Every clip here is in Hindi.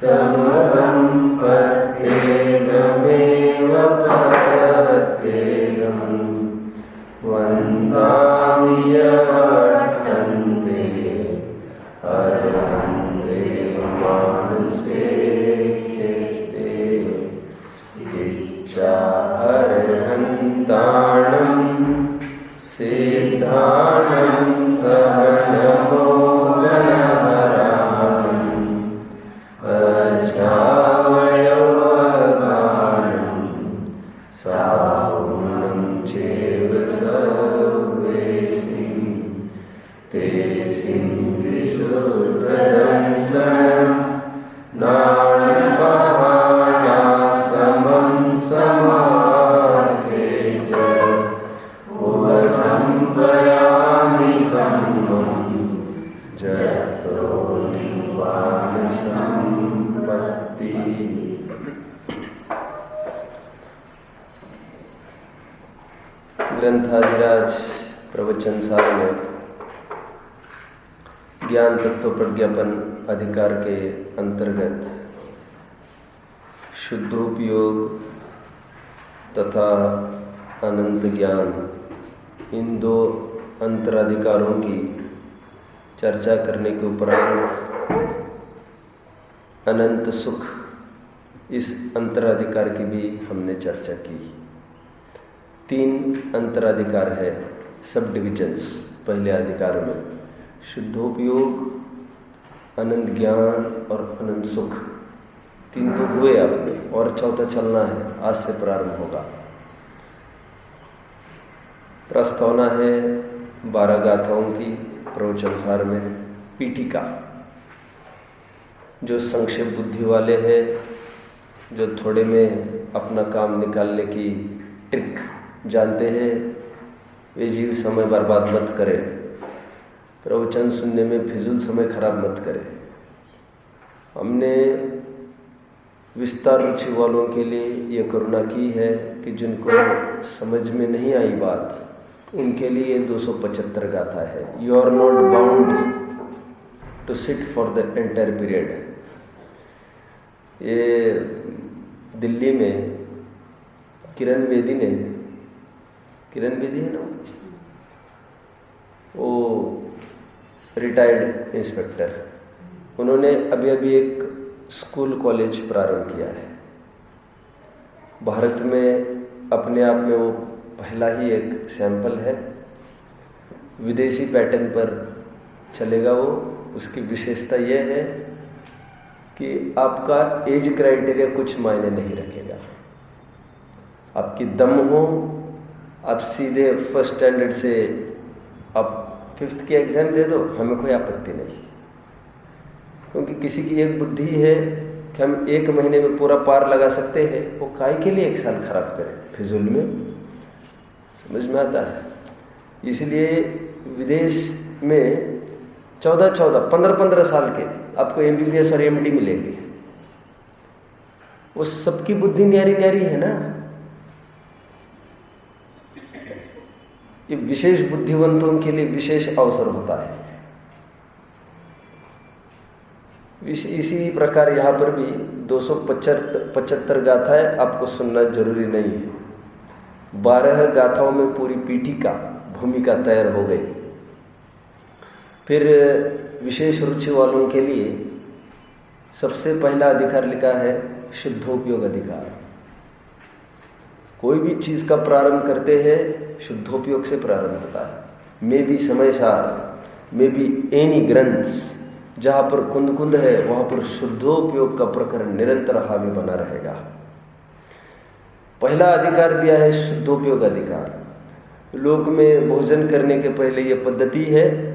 समगं प्रत्येकमेव प्रत्येकं वन्दामि यवर्तन्ते अर्हन्ते मानुषेक्षेते इच्छार्हन्ताणं सिद्धानं तव नमो ग्रंथाधिराज प्रवचन सार में ज्ञान तत्व प्रज्ञापन अधिकार के अंतर्गत शुद्धोपयोग तथा अनंत ज्ञान इन दो अंतराधिकारों की चर्चा करने के उपरांत अनंत सुख इस अंतराधिकार की भी हमने चर्चा की। 3 अंतराधिकार है, सब डिविजन्स पहले अधिकार में, शुद्धोपयोग, अनंत ज्ञान और अनंत सुख। 3 तो हुए आपने और चौथा चलना है, आज से प्रारंभ होगा। प्रस्तावना है 12 गाथाओं की प्रवचन सार में, पीठिका। जो संक्षेप बुद्धि वाले हैं, जो थोड़े में अपना काम निकालने की ट्रिक जानते हैं, वे जीव समय बर्बाद मत करें, प्रवचन सुनने में फिजूल समय खराब मत करें। हमने विस्तार रुचि वालों के लिए ये करुणा की है कि जिनको समझ में नहीं आई बात, उनके लिए 275 गाथा है। You are not bound to sit for the entire period. ये दिल्ली में किरण बेदी है ना, वो रिटायर्ड इंस्पेक्टर, उन्होंने अभी एक स्कूल कॉलेज प्रारंभ किया है। भारत में अपने आप में वो पहला ही एक सैंपल है, विदेशी पैटर्न पर चलेगा वो। उसकी विशेषता ये है कि आपका एज क्राइटेरिया कुछ मायने नहीं रखेगा। आपकी दम हो, आप सीधे फर्स्ट स्टैंडर्ड से आप 5th की एग्ज़ाम दे दो, हमें कोई आपत्ति नहीं। क्योंकि किसी की एक बुद्धि है कि हम 1 महीने में पूरा पार लगा सकते हैं, वो काहे के लिए 1 साल खराब करें फिजूल में। समझ में आता है। इसलिए विदेश में 14-14, 15-15 साल के आपको MBBS और MD मिलेंगे। वो सबकी बुद्धि न्यारी है ना। ये विशेष बुद्धिवंतों के लिए विशेष अवसर होता है। इसी प्रकार यहाँ पर भी 275 गाथाएं आपको सुनना जरूरी नहीं है। 12 गाथाओं में पूरी पीठिका भूमिका तैयार हो गई। फिर विशेष रुचि वालों के लिए सबसे पहला अधिकार लिखा है शुद्धोपयोग अधिकार। कोई भी चीज़ का प्रारंभ करते हैं शुद्धोपयोग से प्रारंभ होता है। मे भी समय सार, मे भी एनी ग्रंथ्स, जहाँ पर कुंद है वहाँ पर शुद्धोपयोग का प्रकरण निरंतर हावी बना रहेगा। पहला अधिकार दिया है शुद्धोपयोग अधिकार। लोक में भोजन करने के पहले ये पद्धति है,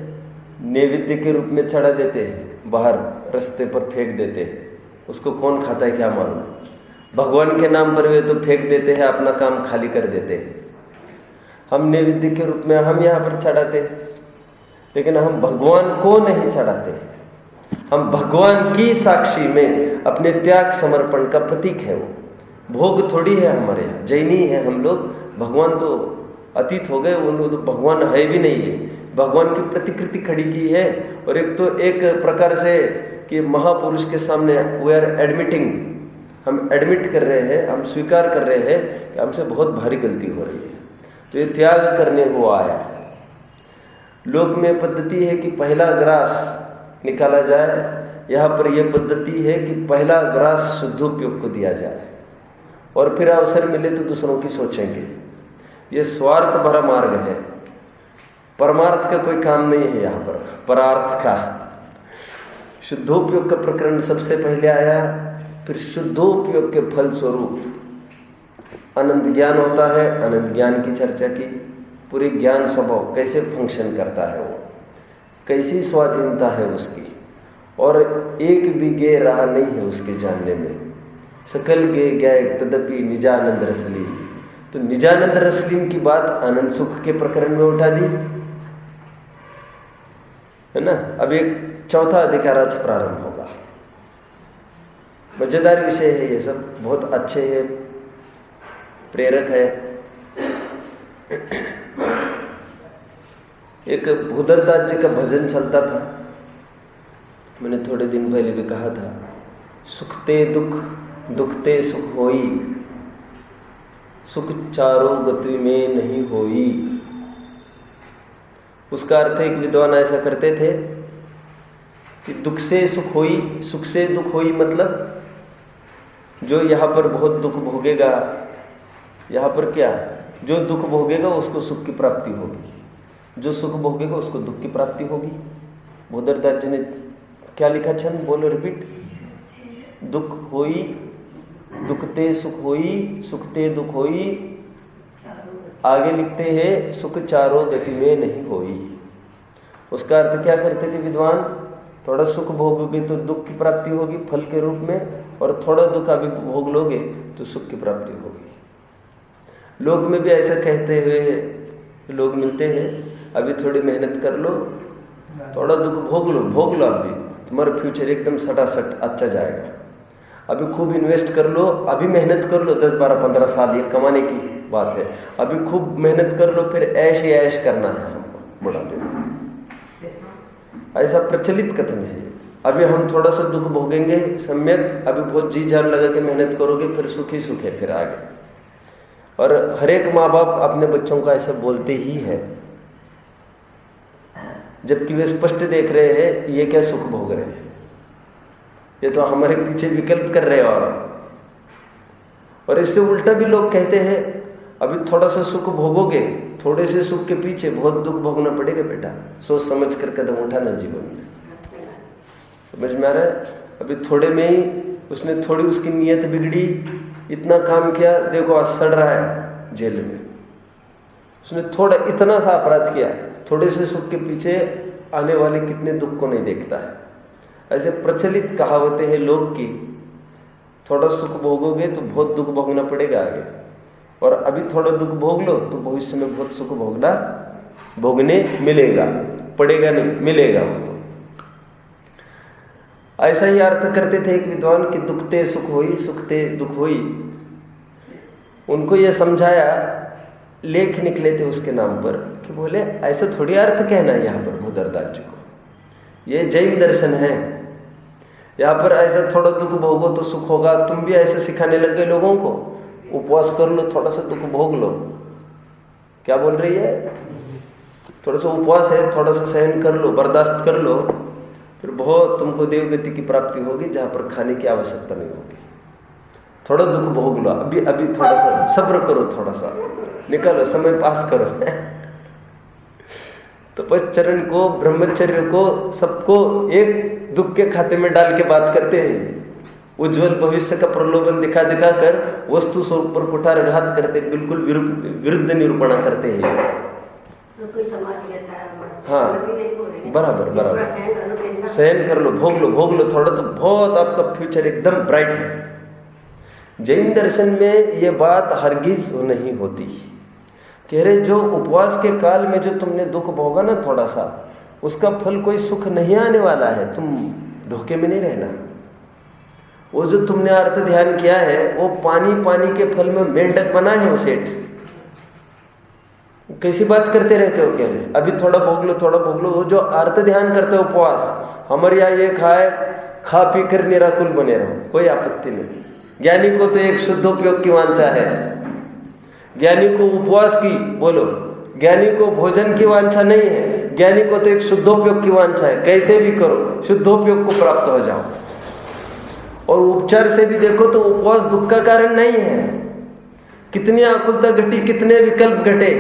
नैवेद्य के रूप में चढ़ा देते हैं, बाहर रास्ते पर फेंक देते हैं। उसको कौन खाता है क्या मालूम। भगवान के नाम पर वे तो फेंक देते हैं, अपना काम खाली कर देते हैं। हम नैवेद्य के रूप में हम यहाँ पर चढ़ाते हैं, लेकिन हम भगवान को नहीं चढ़ाते। हम भगवान की साक्षी में अपने त्याग समर्पण का प्रतीक है। वो भोग थोड़ी है हमारे यहाँ, जैनी है हम लोग। भगवान तो अतीत हो गए, उन तो भगवान है भी नहीं है। भगवान की प्रतिकृति खड़ी की है, और एक तो एक प्रकार से कि महापुरुष के सामने वी आर एडमिटिंग, हम एडमिट कर रहे हैं, हम स्वीकार कर रहे हैं कि हमसे बहुत भारी गलती हो रही है, तो ये त्याग करने को आया। लोक में पद्धति है कि पहला ग्रास निकाला जाए, यहाँ पर यह पद्धति है कि पहला ग्रास शुद्धोपयोग को दिया जाए, और फिर अवसर मिले तो दूसरों की सोचेंगे। ये स्वार्थ भरा मार्ग है, परमार्थ का कोई काम नहीं है यहाँ पर, परार्थ का। शुद्धोपयोग का प्रकरण सबसे पहले आया, फिर शुद्धोपयोग के फल स्वरूप अनंत ज्ञान होता है, अनंत ज्ञान की चर्चा की, पूरी ज्ञान स्वभाव कैसे फंक्शन करता है, वो कैसी स्वाधीनता है उसकी, और एक भी गे रहा नहीं है उसके जानने में। सकल गे गए तदपि निजानंद रसलीन, तो निजानंद रसलीन की बात आनंद सुख के प्रकरण में उठा दी है ना। अब एक चौथा अधिकार आज प्रारंभ होगा। मजेदार विषय है ये सब, बहुत अच्छे है, प्रेरक है। एक भूदरदास जी का भजन चलता था, मैंने थोड़े दिन पहले भी कहा था, सुखते दुख दुखते सुख होई, सुख चारों गति में नहीं होई। उसका अर्थ एक विद्वान ऐसा करते थे कि दुख से सुख होई, सुख से दुख होई मतलब जो यहाँ पर बहुत दुख भोगेगा, यहाँ पर क्या, जो दुख भोगेगा उसको सुख की प्राप्ति होगी, जो सुख भोगेगा उसको दुख की प्राप्ति होगी। भूदरदास जी ने क्या लिखा छंद, बोलो रिपीट। दुख होई दुखते सुख होई, सुखते दुख होई, आगे लिखते हैं सुख चारों गति में नहीं होई। उसका अर्थ क्या करते थे विद्वान, थोड़ा सुख भोगोगे तो दुख की प्राप्ति होगी फल के रूप में, और थोड़ा दुख अभी भोग लोगे तो सुख की प्राप्ति होगी। लोक में भी ऐसा कहते हुए लोग मिलते हैं, अभी थोड़ी मेहनत कर लो, थोड़ा दुख भोग लो अभी, तुम्हारा फ्यूचर एकदम सटासट अच्छा जाएगा। अभी खूब इन्वेस्ट कर लो, अभी मेहनत कर लो, 10, 12, 15 साल ये कमाने की बात है, अभी खूब मेहनत कर लो, फिर ऐश ही ऐश करना है हमको बुढ़ापे में। ऐसा प्रचलित कथन है। अभी हम थोड़ा सा दुख भोगेंगे सम्यक, अभी बहुत जी जान लगा के मेहनत करोगे, फिर सुख ही सुख है फिर आगे। और हर एक माँ बाप अपने बच्चों का ऐसा बोलते ही है, जबकि वे स्पष्ट देख रहे हैं ये क्या सुख भोग रहे हैं, ये तो हमारे पीछे विकल्प कर रहे हैं। और इससे उल्टा भी लोग कहते हैं अभी थोड़ा सा सुख भोगोगे, थोड़े से सुख के पीछे बहुत दुख भोगना पड़ेगा बेटा, सोच समझ कर कदम उठाना जीवन में। समझ में आ रहा है? अभी थोड़े में ही उसने थोड़ी उसकी नीयत बिगड़ी, इतना काम किया, देखो आज सड़ रहा है जेल में। उसने थोड़ा इतना सा अपराध किया, थोड़े से सुख के पीछे आने वाले कितने दुख को नहीं देखता है। ऐसे प्रचलित कहावतें हैं लोग की, थोड़ा सुख भोगोगे तो बहुत दुख भोगना पड़ेगा आगे, और अभी थोड़ा दुख भोग लो तो भविष्य में बहुत सुख भोगने मिलेगा, पड़ेगा नहीं, मिलेगा वो तो। ऐसा ही अर्थ करते थे एक विद्वान कि दुखते सुख होई, सुखते दुख होई। उनको ये समझाया, लेख निकले थे उसके नाम पर कि बोले ऐसा थोड़ी अर्थ कहना है यहाँ पर भूदरदास जी को, ये जैन दर्शन है। यहाँ पर ऐसा थोड़ा दुख भोगो तो सुख होगा, तुम भी ऐसे सिखाने लग गए लोगों को, उपवास कर लो, थोड़ा सा दुख भोग लो। क्या बोल रही है? थोड़ा सा उपवास है, थोड़ा सा सहन कर लो, बर्दाश्त कर लो, फिर बहुत तुमको देवगति की प्राप्ति होगी जहाँ पर खाने की आवश्यकता नहीं होगी। थोड़ा दुख भोग लो, अभी थोड़ा सा सब्र करो, थोड़ा सा निकालो, समय पास करो। तपश्चरण को, ब्रह्मचर्य को, सबको एक दुख के खाते में डाल के बात करते हैं। उज्जवल भविष्य का प्रलोभन दिखा कर वस्तु स्वरूप पर कुठारघात करते, बिल्कुल विरुद्ध निरूपणा करते हैं। हाँ, बराबर सहन कर लो, भोग लो थोड़ा, तो बहुत आपका फ्यूचर एकदम ब्राइट है। जैन दर्शन में ये बात हरगिज नहीं होती। कह रहे जो उपवास के काल में जो तुमने दुख भोगा ना थोड़ा सा, उसका फल कोई सुख नहीं आने वाला है, तुम धोखे में नहीं रहना। वो जो तुमने अर्थ ध्यान किया है वो पानी के फल में मेंढक बना है वो सेठ, कैसी बात करते रहते हो? कह रहे अभी थोड़ा भोग लो, थोड़ा भोग लो। वो जो अर्थ ध्यान करते हो उपवास, हमारे यहाँ ये खाए, खा पी कर निराकुल बने रहो, कोई आपत्ति नहीं। ज्ञानी को तो एक शुद्धोपयोग की वांछा है। ज्ञानी को उपवास की, बोलो, ज्ञानी को भोजन की वांछा नहीं है, ज्ञानी को तो एक शुद्धोपयोग की वांछा है। कैसे भी करो शुद्धोपयोग को प्राप्त हो जाओ। और उपचार से भी देखो तो उपवास दुख का कारण नहीं है। कितनी आकुलता घटी, कितने विकल्प घटे।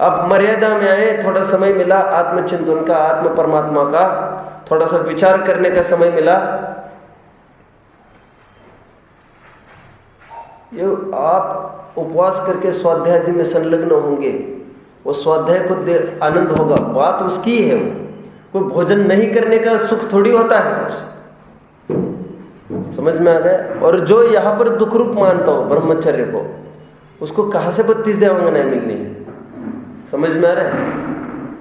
आप मर्यादा में आए, थोड़ा समय मिला आत्मचिंतन का, आत्म परमात्मा का थोड़ा सा विचार करने का समय मिला। ये आप उपवास करके स्वाध्याय आदि में संलग्न होंगे, वो स्वाध्याय को आनंद होगा, बात उसकी है। कोई भोजन नहीं करने का सुख थोड़ी होता है। समझ में आ गया? और जो यहाँ पर दुख रूप मानता हो ब्रह्मचर्य को, उसको कहाँ से 32 देवांगनाएं मिलनी है? समझ में आ रहा है?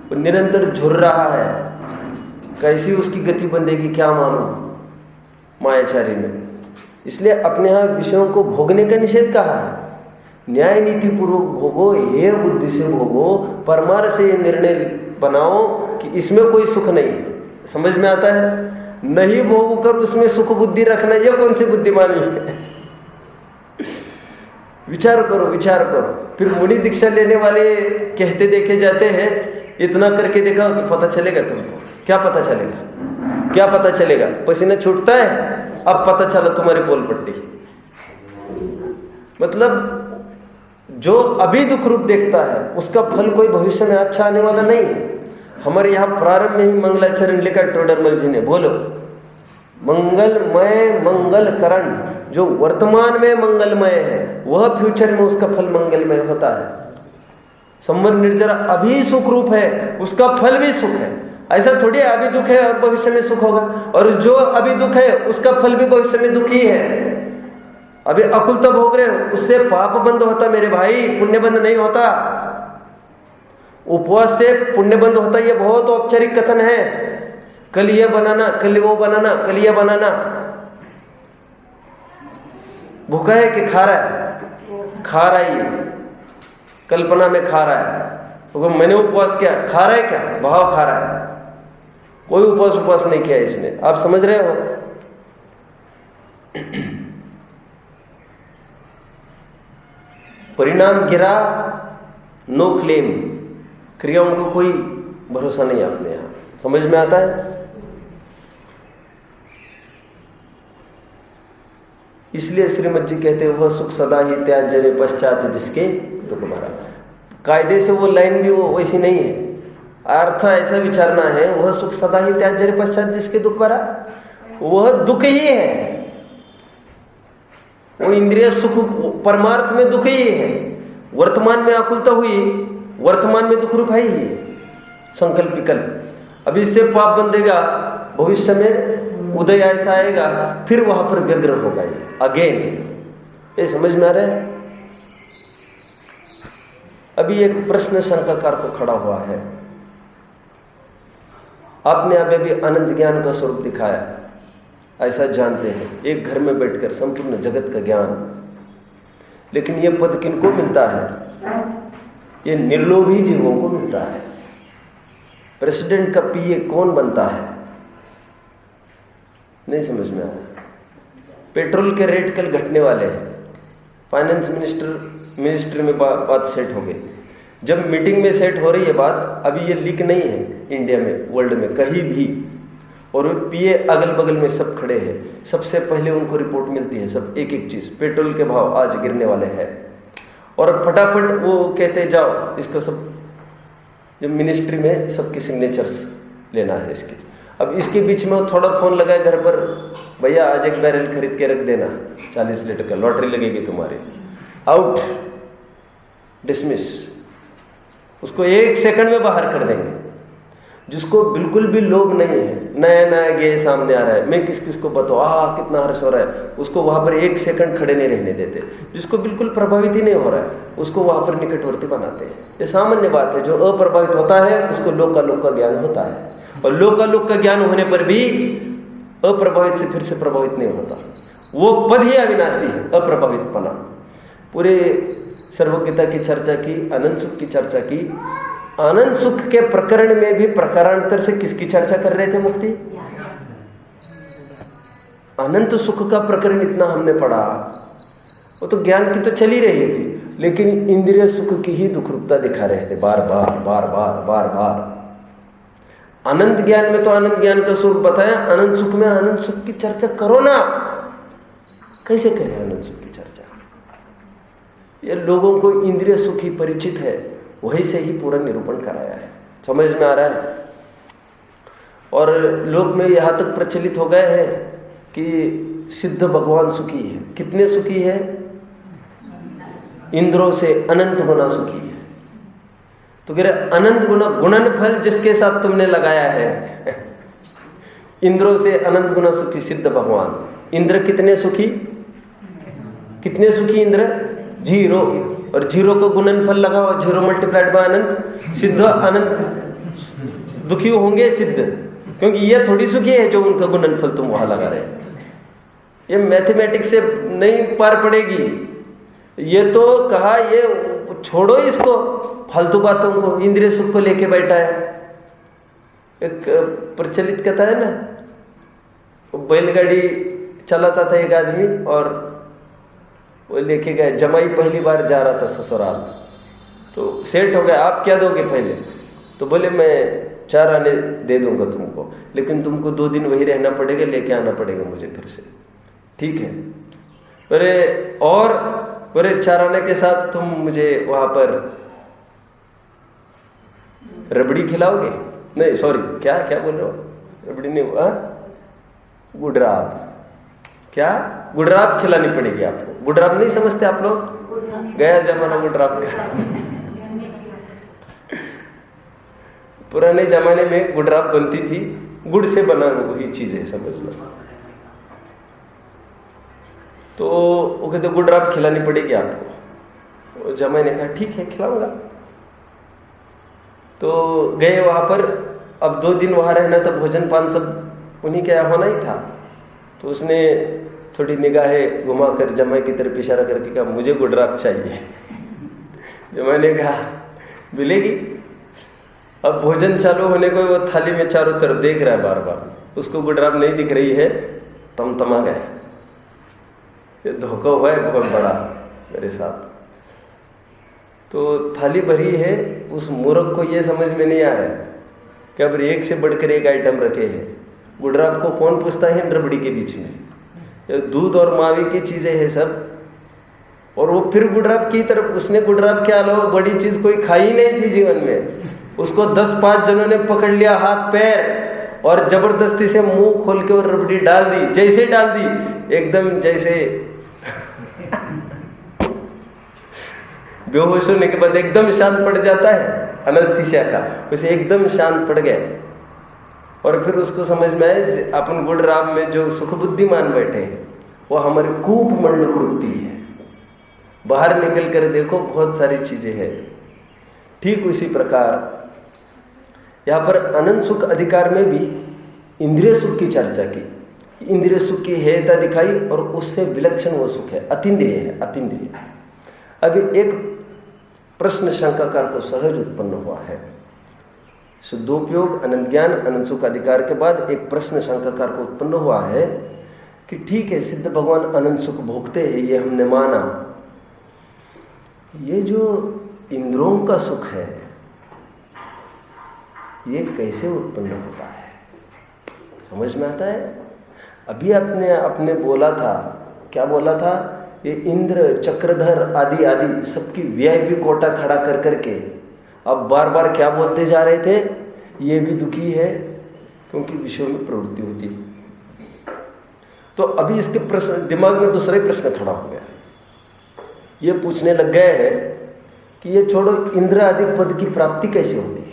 वो निरंतर झुर रहा है, कैसी उसकी गति बंधेगी क्या मालूम मायाचारी में। इसलिए अपने यहाँ विषयों को भोगने का निषेध कहा है। न्याय नीति पूर्वक भोगो, हे बुद्धि से भोगो, परमार्थ से ये निर्णय बनाओ कि इसमें कोई सुख नहीं। समझ में आता है? नहीं भोग कर उसमें सुख बुद्धि रखना, यह कौन सी बुद्धिमानी है? विचार करो, विचार करो। फिर मुनि दीक्षा लेने वाले कहते देखे जाते हैं, इतना करके देखा तो पता चलेगा तुमको। क्या पता चलेगा? क्या पता चलेगा? पसीना छूटता है, अब पता चला तुम्हारी पोल पट्टी। मतलब जो अभी दुख रूप देखता है उसका फल कोई भविष्य में अच्छा आने वाला नहीं है। हमारे यहाँ प्रारंभ में ही मंगलाचरण लिखा टोडरमल जी ने, बोलो, मंगलमय मंगलकरण, जो वर्तमान में मंगलमय है वह फ्यूचर में उसका फल मंगलमय होता है। संवर निर्जरा अभी सुख रूप है, उसका फल भी सुख है। ऐसा थोड़ी अभी दुख है और भविष्य में सुख होगा, और जो अभी दुख है उसका फल भी भविष्य में दुख ही है। अभी अकुलता भोग रहे हो, उससे पाप बंद होता मेरे भाई, पुण्य बंद नहीं होता। उपवास से पुण्य बंद होता, ये बहुत औपचारिक कथन है। कल ये बनाना, कल वो बनाना, कल ये बनाना। भूखा है कि खा रहा है? खा रहा ही है, कल्पना में खा रहा है। तो मैंने उपवास किया, खा रहा है क्या? भाव खा रहा है। कोई उपवास नहीं किया इसने। आप समझ रहे हो? परिणाम गिरा, नो क्लेम। क्रियाओं को कोई भरोसा नहीं अपने यहां। समझ में आता है? इसलिए श्रीमद जी कहते हैं वह सुख सदा ही त्याग जरे पश्चात जिसके दुख भरा। कायदे से वो लाइन भी वो वैसी नहीं है। अर्थ ऐसा विचारना है, वह सुख सदा ही त्याग जरे पश्चात जिसके दुख भरा। वह दुख ही है, वो इंद्रिय सुख परमार्थ में दुख ही है। वर्तमान में आकुलता हुई, वर्तमान में दुख रूप है ही संकल्प विकल्प। अभी इससे पाप बंधेगा, भविष्य में उदय ऐसा आएगा, फिर वहां पर व्यग्र होगा ये अगेन। ये समझ में आ रहा है? अभी एक प्रश्न शंकाकार को खड़ा हुआ है। आपने अभी अनंत ज्ञान का स्वरूप दिखाया, ऐसा जानते हैं, एक घर में बैठकर संपूर्ण जगत का ज्ञान। लेकिन यह पद किनको मिलता है? ये निर्लोभी जीवों को मिलता है। प्रेसिडेंट का पीए कौन बनता है? नहीं समझ में आया। पेट्रोल के रेट कल घटने वाले हैं, फाइनेंस मिनिस्ट्री में बात सेट हो गई। जब मीटिंग में सेट हो रही है बात, अभी ये लीक नहीं है इंडिया में, वर्ल्ड में कहीं भी, और पीए अगल बगल में सब खड़े हैं। सबसे पहले उनको रिपोर्ट मिलती है, सब एक एक चीज़, पेट्रोल के भाव आज गिरने वाले हैं, और फटाफट वो कहते जाओ इसको सब, जब मिनिस्ट्री में सबकी सिग्नेचर्स लेना है इसकी। अब इसके बीच में थोड़ा फोन लगाए घर पर, भैया आज एक बैरल खरीद के रख देना 40 लीटर का, लॉटरी लगेगी तुम्हारी। Out, dismiss. उसको 1 सेकंड में बाहर कर देंगे। जिसको बिल्कुल भी लोभ नहीं है, नया नया गे सामने आ रहा है, मैं किस किस को बताऊँ, कितना हर्ष हो रहा है, उसको वहां पर 1 सेकंड खड़े नहीं रहने देते। जिसको बिल्कुल प्रभावित ही नहीं हो रहा है, उसको वहां पर निकटवर्ती बनाते हैं। ये सामान्य बात है। जो अप्रभावित होता है उसको लोकालोक का ज्ञान होता है, और लोकालोक का ज्ञान होने पर भी अप्रभावित से फिर से प्रभावित नहीं होता। वो पद ही अविनाशी है, अप्रभावितपना। पूरे सर्वज्ञता की चर्चा की, अनंत सुख की चर्चा की। अनंत सुख के प्रकरण में भी प्रकारांतर से किसकी चर्चा कर रहे थे मुक्ति? अनंत सुख का प्रकरण इतना हमने पढ़ा, वो तो ज्ञान की तो चल ही रही थी, लेकिन इंद्रिय सुख की ही दुखरूपता दिखा रहे थे बार बार बार बार बार बार। अनंत ज्ञान में तो अनंत ज्ञान का स्वरूप बताया, अनंत सुख में अनंत सुख की चर्चा करो ना। कैसे करें अनंत सुख की चर्चा? ये लोगों को इंद्रिय सुख ही परिचित है, वही से ही पूरा निरूपण कराया है, समझ में आ रहा है। और लोक में यहाँ तक प्रचलित हो गए हैं कि सिद्ध भगवान सुखी है। कितने सुखी है? इंद्रों से अनंत गुना सुखी है। तो कह रहे अनंत गुना गुणन फल जिसके साथ तुमने लगाया है इंद्रों से अनंत गुना सुखी सिद्ध भगवान। इंद्र कितने सुखी? कितने सुखी इंद्र? 0। और 0 को गुणन फल लगाओ, 0 मल्टीप्लाइड बाय अनंत, सिद्ध अनंत दुखी होंगे सिद्ध, क्योंकि ये थोड़ी सुखी है जो उनका गुणन फल तुम वहां लगा रहे। ये मैथमेटिक्स से नहीं पार पड़ेगी। ये तो कहा, ये छोड़ो इसको फालतू बातों को, इंद्रिय सुख को लेके बैठा है। एक प्रचलित कथा है ना, बैलगाड़ी चलाता था एक आदमी और वो लेके गए, जमाई पहली बार जा रहा था ससुराल, तो सेठ हो गया, आप क्या दोगे पहले? तो बोले मैं 4 आने दे दूंगा तुमको, लेकिन तुमको 2 दिन वही रहना पड़ेगा, लेके आना पड़ेगा मुझे फिर से। ठीक है। बोले और? बोले 4 आने के साथ तुम मुझे वहां पर रबड़ी खिलाओगे? नहीं सॉरी, क्या क्या बोल रहे हो? रबड़ी नहीं हुआ, गुडराब। क्या? गुडराब खिलानी पड़ेगी आपको। गुडराब नहीं समझते आप लोग? गया जमाना गुडराब का। पुराने जमाने में गुडराब बनती थी, गुड़ से बना वही चीज है, समझ लो। तो वो कहते गुडराब खिलानी पड़ेगी आपको। जमाई ने कहा ठीक है खिलाऊंगा। तो गए वहां पर, अब 2 दिन वहां रहना था, भोजन पान सब उन्हीं के यहाँ होना ही था। तो उसने थोड़ी निगाहें घुमाकर जमाई की तरफ इशारा करके कहा मुझे गुडराब चाहिए। जमाई ने कहा मिलेगी। अब भोजन चालू होने को वो थाली में चारों तरफ देख रहा है बार बार, उसको गुडराब नहीं दिख रही है, तमा गया। ये धोखा हुआ है बहुत बड़ा मेरे साथ। तो थाली भरी है, उस मूर्ख को ये समझ में नहीं आ रहा है कि अब एक से बढ़कर एक आइटम रखे हैं। गुडराब को कौन पूछता है रबड़ी के बीच में? ये दूध और मावी की चीजें हैं सब। और वो फिर गुडराब की तरफ, उसने गुडराब के अलावा बड़ी चीज कोई खाई नहीं थी जीवन में। उसको 10-5 जनों ने पकड़ लिया हाथ पैर और जबरदस्ती से मुंह खोल के और रबड़ी डाल दी। जैसे डाल दी एकदम जैसे बेहोश होने के बाद एकदम शांत पड़ जाता है अनस्थीसिया का, वैसे एकदम शांत पड़ गया। और फिर उसको समझ में आए अपन गुडराब में जो सुख बुद्धि मान बैठे वो हमारी कूप मंड कृति है। बाहर निकल कर देखो बहुत सारी चीजें हैं। ठीक उसी प्रकार यहाँ पर अनंत सुख अधिकार में भी इंद्रिय सुख की चर्चा की। इंद्रिय सुख की हेयता दिखाई और उससे विलक्षण वो सुख है, अतीन्द्रिय है, अतीन्द्रिय। अभी एक प्रश्न शंकाकार को सहज उत्पन्न हुआ है। शुद्धोपयोग, अनंत ज्ञान, अनंत सुख अधिकार के बाद एक प्रश्न शंकाकार को उत्पन्न हुआ है कि ठीक है सिद्ध भगवान अनंत सुख भोगते हैं, ये हमने माना। ये जो इंद्रियों का सुख है ये कैसे उत्पन्न होता है? समझ में आता है? अभी आपने बोला था, क्या बोला था? ये इंद्र, चक्रधर आदि आदि सबकी वीआईपी कोटा खड़ा कर करके अब बार बार क्या बोलते जा रहे थे? ये भी दुखी है क्योंकि विषयों में प्रवृत्ति होती है। तो अभी इसके प्रश्न दिमाग में दूसरा ही प्रश्न खड़ा हो गया। ये पूछने लग गए हैं कि ये छोड़ो, इंद्र आदि पद की प्राप्ति कैसे होती है?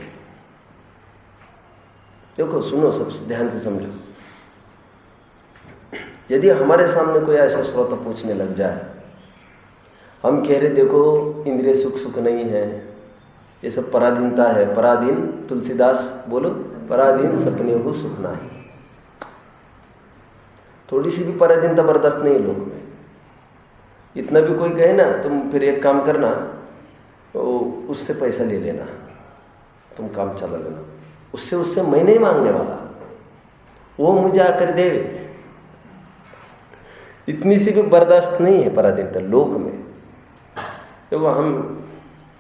देखो सुनो, सब ध्यान से समझो। यदि हमारे सामने कोई ऐसा श्रोता पूछने लग जाए, हम कह रहे देखो इंद्रिय सुख सुख नहीं है, ये सब पराधीनता है, पराधीन, तुलसीदास बोलो, पराधीन सपने हो सुख नहीं। थोड़ी सी भी पराधीनता बर्दाश्त नहीं लोक में। इतना भी कोई कहे ना, तुम फिर एक काम करना, तो उससे पैसा ले लेना, तुम काम चला लेना, उससे मैं नहीं मांगने वाला, वो मुझे आकर दे। इतनी सी भी बर्दाश्त नहीं है पराधीनता लोक में। देखो हम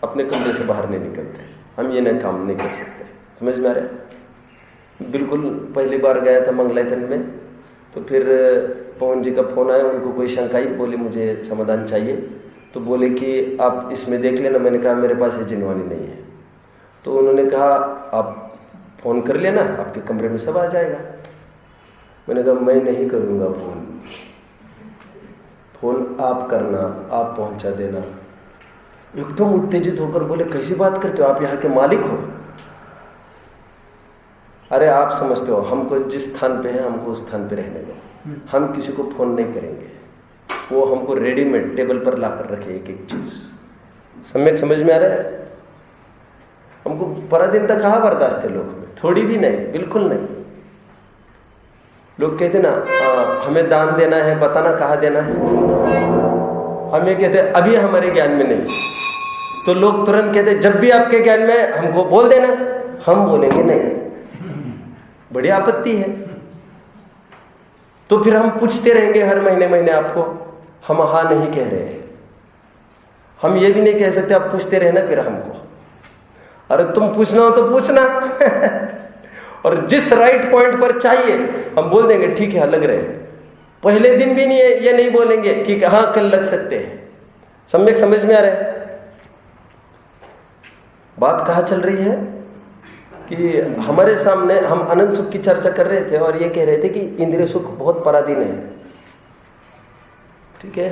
अपने कमरे से बाहर नहीं निकलते, हम ये ना काम नहीं कर सकते, समझ में आ रहा है? बिल्कुल पहली बार गया था मंगलायतन में, तो फिर पवन जी का फोन आया, उनको कोई शंका ही, बोले मुझे समाधान चाहिए, तो बोले कि आप इसमें देख लेना। मैंने कहा मेरे पास ये जिनवानी नहीं है। तो उन्होंने कहा आप फ़ोन कर लेना, आपके कमरे में सब आ जाएगा। मैंने कहा मैं नहीं करूँगा फ़ोन आप करना, आप पहुँचा देना। एकदम उत्तेजित होकर बोले कैसी बात करते हो, आप यहाँ के मालिक हो? अरे आप समझते हो, हमको जिस स्थान पे है हमको उस स्थान पे रहने दो, हम किसी को फ़ोन नहीं करेंगे। वो हमको रेडीमेड टेबल पर ला कर रखे एक एक चीज़। सम्यक समझ में आ रहा है? हमको पराधीनता कहाँ बर्दाश्त है लोग में, थोड़ी भी नहीं, बिल्कुल नहीं। लोग कहते ना हमें दान देना है, बताना कहाँ देना है। हम ये कहते हैं अभी हमारे ज्ञान में नहीं, तो लोग तुरंत कहते जब भी आपके ज्ञान में हमको बोल देना। हम बोलेंगे नहीं, बड़ी आपत्ति है। तो फिर हम पूछते रहेंगे हर महीने महीने आपको, हम हाँ नहीं कह रहे हैं। हम ये भी नहीं कह सकते आप पूछते रहना फिर हमको, अरे तुम पूछना हो तो पूछना और जिस राइट पॉइंट पर चाहिए हम बोल देंगे ठीक है लग रहे हैं। पहले दिन भी नहीं है ये नहीं बोलेंगे कि हाँ कल लग सकते हैं। सम्यक समझ में आ रहा है? बात कहाँ चल रही है कि हमारे सामने हम अनंत सुख की चर्चा कर रहे थे और ये कह रहे थे कि इंद्रिय सुख बहुत पराधीन है। ठीक है,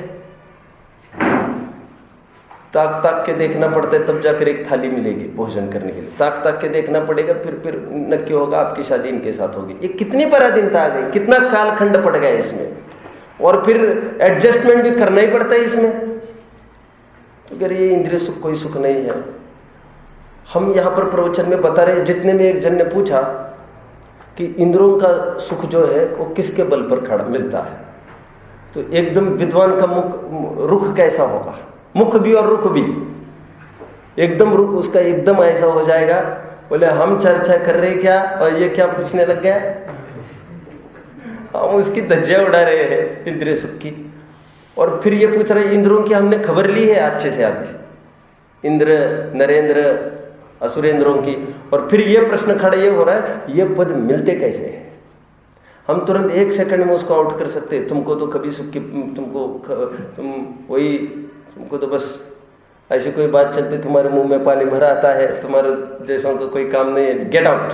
ताक ताक के देखना पड़ता है तब जाकर एक थाली मिलेगी भोजन करने के लिए। ताक ताक के देखना पड़ेगा फिर नक्की होगा आपकी शादी इनके साथ होगी। ये कितनी पराधीनता आ गई, कितना कालखंड पड़ गया इसमें, और फिर एडजस्टमेंट भी करना ही पड़ता है इसमें। तो कह रहे ये इंद्रिय सुख कोई सुख नहीं है। हम यहाँ पर प्रवचन में बता रहे, जितने में एक जन ने पूछा कि इंद्रियों का सुख जो है वो किसके बल पर खड़ा मिलता है, तो एकदम विद्वान का रुख कैसा होगा, मुख भी और रुख भी एकदम रुख उसका एकदम ऐसा हो जाएगा, बोले हम चर्चा कर रहे क्या और ये क्या पूछने लग गया। हम उसकी धज्जियां उड़ा रहे हैं इंद्रिय सुख की, और फिर ये पूछ रहे इंद्रों की हमने खबर ली है अच्छे से आगे, इंद्र नरेंद्र असुरेंद्रों की। और फिर ये प्रश्न खड़ा ये हो रहा है ये पद मिलते कैसे हैं। हम तुरंत एक सेकंड में उसको आउट कर सकते हैं। तुमको तो कभी सुख की तुमको तो बस ऐसी कोई बात चलती, तुम्हारे मुंह में पानी भरा आता है, तुम्हारे जैसों का कोई काम नहीं है, गेट आउट।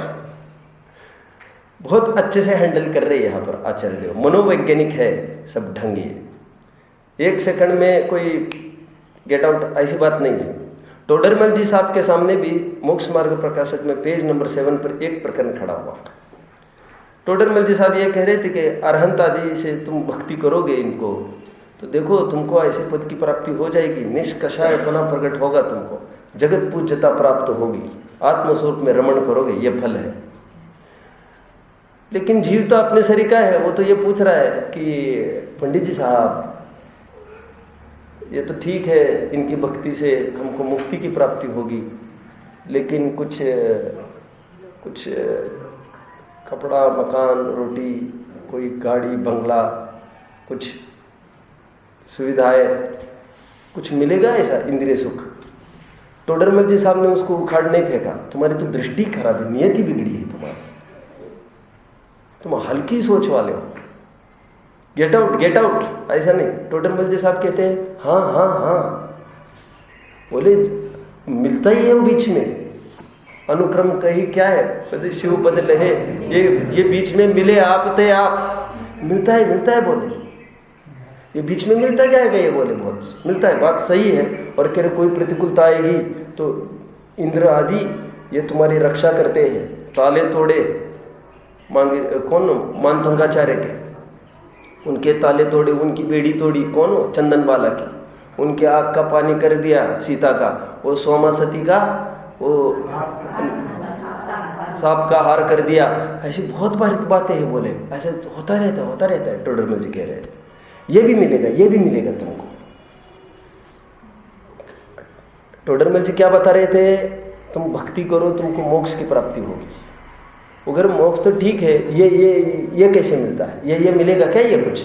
बहुत अच्छे से हैंडल कर रहे हैं यहाँ पर आचार्य, मनोवैज्ञानिक है, सब ढंगी है। एक सेकंड में कोई गेट आउट ऐसी बात नहीं है। टोडरमल जी साहब के सामने भी मोक्ष मार्ग प्रकाशक में पेज नंबर 7 पर एक प्रकरण खड़ा हुआ। टोडरमल जी साहब ये कह रहे थे कि अरहंत आदि से तुम भक्ति करोगे इनको तो देखो तुमको ऐसे पद की प्राप्ति हो जाएगी, निष्कषायपना प्रकट होगा, तुमको जगत पूज्यता प्राप्त होगी, आत्मस्वरूप में रमण करोगे, ये फल है। लेकिन जीव तो अपने शरीर का है, वो तो ये पूछ रहा है कि पंडित जी साहब ये तो ठीक है इनकी भक्ति से हमको मुक्ति की प्राप्ति होगी, लेकिन कुछ कपड़ा मकान रोटी कोई गाड़ी बंगला कुछ सुविधाएं कुछ मिलेगा ऐसा इंद्रिय सुख। टोडरमल जी साहब ने उसको उखाड़ नहीं फेंका, तुम्हारी तो दृष्टि खराब है, नियति बिगड़ी है तुम्हारी, तुम हल्की सोच वाले हो, गेट आउट ऐसा नहीं। टोडरमल जी साहब कहते हैं हाँ हाँ हाँ, बोले मिलता ही है वो बीच में, अनुक्रम कहीं क्या है, पद शिव पद लहे, ये बीच में मिले आप थे आप, मिलता है बोले, ये बीच में मिलता जाएगा, ये बोले बहुत मिलता है, बात सही है। और कह रहे कोई प्रतिकूलता आएगी तो इंद्र आदि ये तुम्हारी रक्षा करते हैं, ताले तोड़े मांगे कौन, मानतुंगाचार्य के, उनके ताले तोड़े, उनकी बेड़ी तोड़ी, कौन हो, चंदन बाला की, उनके आग का पानी कर दिया सीता का, वो सोमा सती का वो सांप का हार कर दिया। ऐसी बहुत बातें हैं बोले, ऐसे होता रहता है। टोडरमल जी कह रहे हैं ये भी मिलेगा तुमको, टोडरमल जी क्या बता रहे थे, तुम भक्ति करो तुमको मोक्ष की प्राप्ति होगी। अगर मोक्ष तो ठीक है, ये कैसे मिलता है, ये मिलेगा क्या, ये कुछ,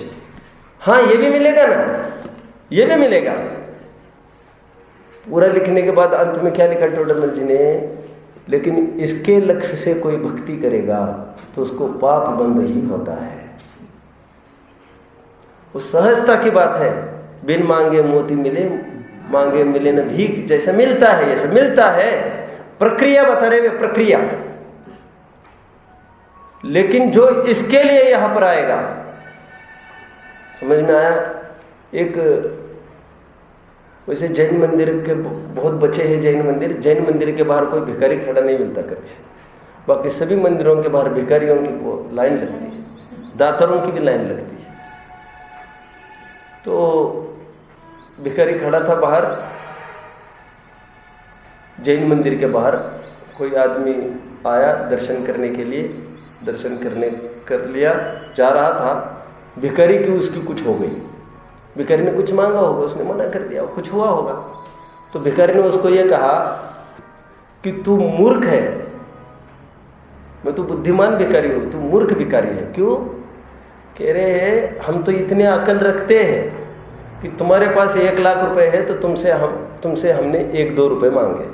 हाँ ये भी मिलेगा ना, ये भी मिलेगा। पूरा लिखने के बाद अंत में क्या लिखा टोडरमल जी ने, लेकिन इसके लक्ष्य से कोई भक्ति करेगा तो उसको पाप बंद ही होता है। वो सहजता की बात है, बिन मांगे मोती मिले, मांगे मिले न भीख, जैसा मिलता है जैसा मिलता है। प्रक्रिया बता रहे वे, प्रक्रिया। लेकिन जो इसके लिए यहां पर आएगा, समझ में आया। एक वैसे जैन मंदिर के बहुत बचे हैं, जैन मंदिर के बाहर कोई भिखारी खड़ा नहीं मिलता कभी। बाकी सभी मंदिरों के बाहर भिखारियों की वो लाइन लगती है, दातारों की भी लाइन लगती है। तो भिखारी खड़ा था बाहर, जैन मंदिर के बाहर। कोई आदमी आया दर्शन करने के लिए, दर्शन कर लिया, जा रहा था। भिखारी की उसकी कुछ हो गई, भिखारी ने कुछ मांगा होगा, उसने मना कर दिया, कुछ हुआ होगा। तो भिखारी ने उसको ये कहा कि तू मूर्ख है, मैं तो बुद्धिमान भिखारी हूँ, तू मूर्ख भिखारी है। क्यों? कह रहे हैं हम तो इतने अकल रखते हैं कि तुम्हारे पास 1 लाख रुपए है तो तुमसे हमने 1-2 रुपए मांगे,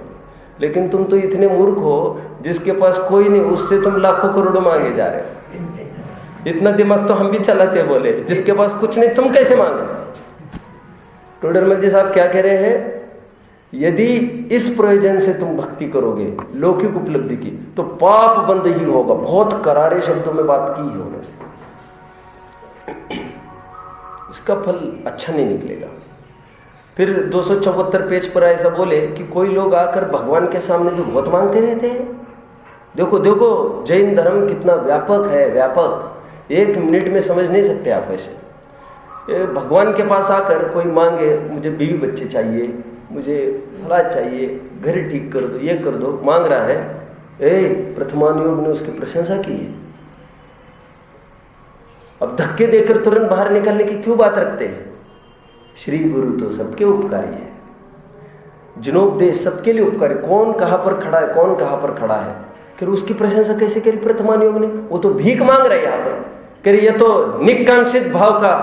लेकिन तुम तो इतने मूर्ख हो जिसके पास कोई नहीं, उससे तुम लाखों करोड़ों मांगे जा रहे हो। इतना दिमाग तो हम भी चलाते, बोले जिसके पास कुछ नहीं तुम कैसे मांगे। टोडरमल जी साहब क्या कह रहे हैं, यदि इस प्रयोजन से तुम भक्ति करोगे लौकिक उपलब्धि की, तो पाप बंद ही होगा। बहुत करारे शब्दों में बात की है उन्होंने, इसका फल अच्छा नहीं निकलेगा। फिर 274 पेज पर ऐसा बोले कि कोई लोग आकर भगवान के सामने भी बहुत मांगते रहते हैं। देखो देखो जैन धर्म कितना व्यापक है, व्यापक, 1 मिनट में समझ नहीं सकते आप। ऐसे भगवान के पास आकर कोई मांगे, मुझे बीवी बच्चे चाहिए, मुझे फला चाहिए, घर ठीक कर दो, ये कर दो, मांग रहा है। प्रथमानुयोग ने उसकी प्रशंसा की है। अब धक्के देकर तुरंत बाहर निकलने की क्यों बात रखते हैं? श्री गुरु तो सबके उपकारी है, जिनोपदेश सबके लिए उपकारी। कौन कहाँ पर खड़ा है, कौन कहाँ पर खड़ा है, फिर उसकी प्रशंसा कैसे करी प्रथमानुयोग ने? वो तो भीख मांग रहा है यहाँ पर, कह रही ये तो निकांक्षित भाव का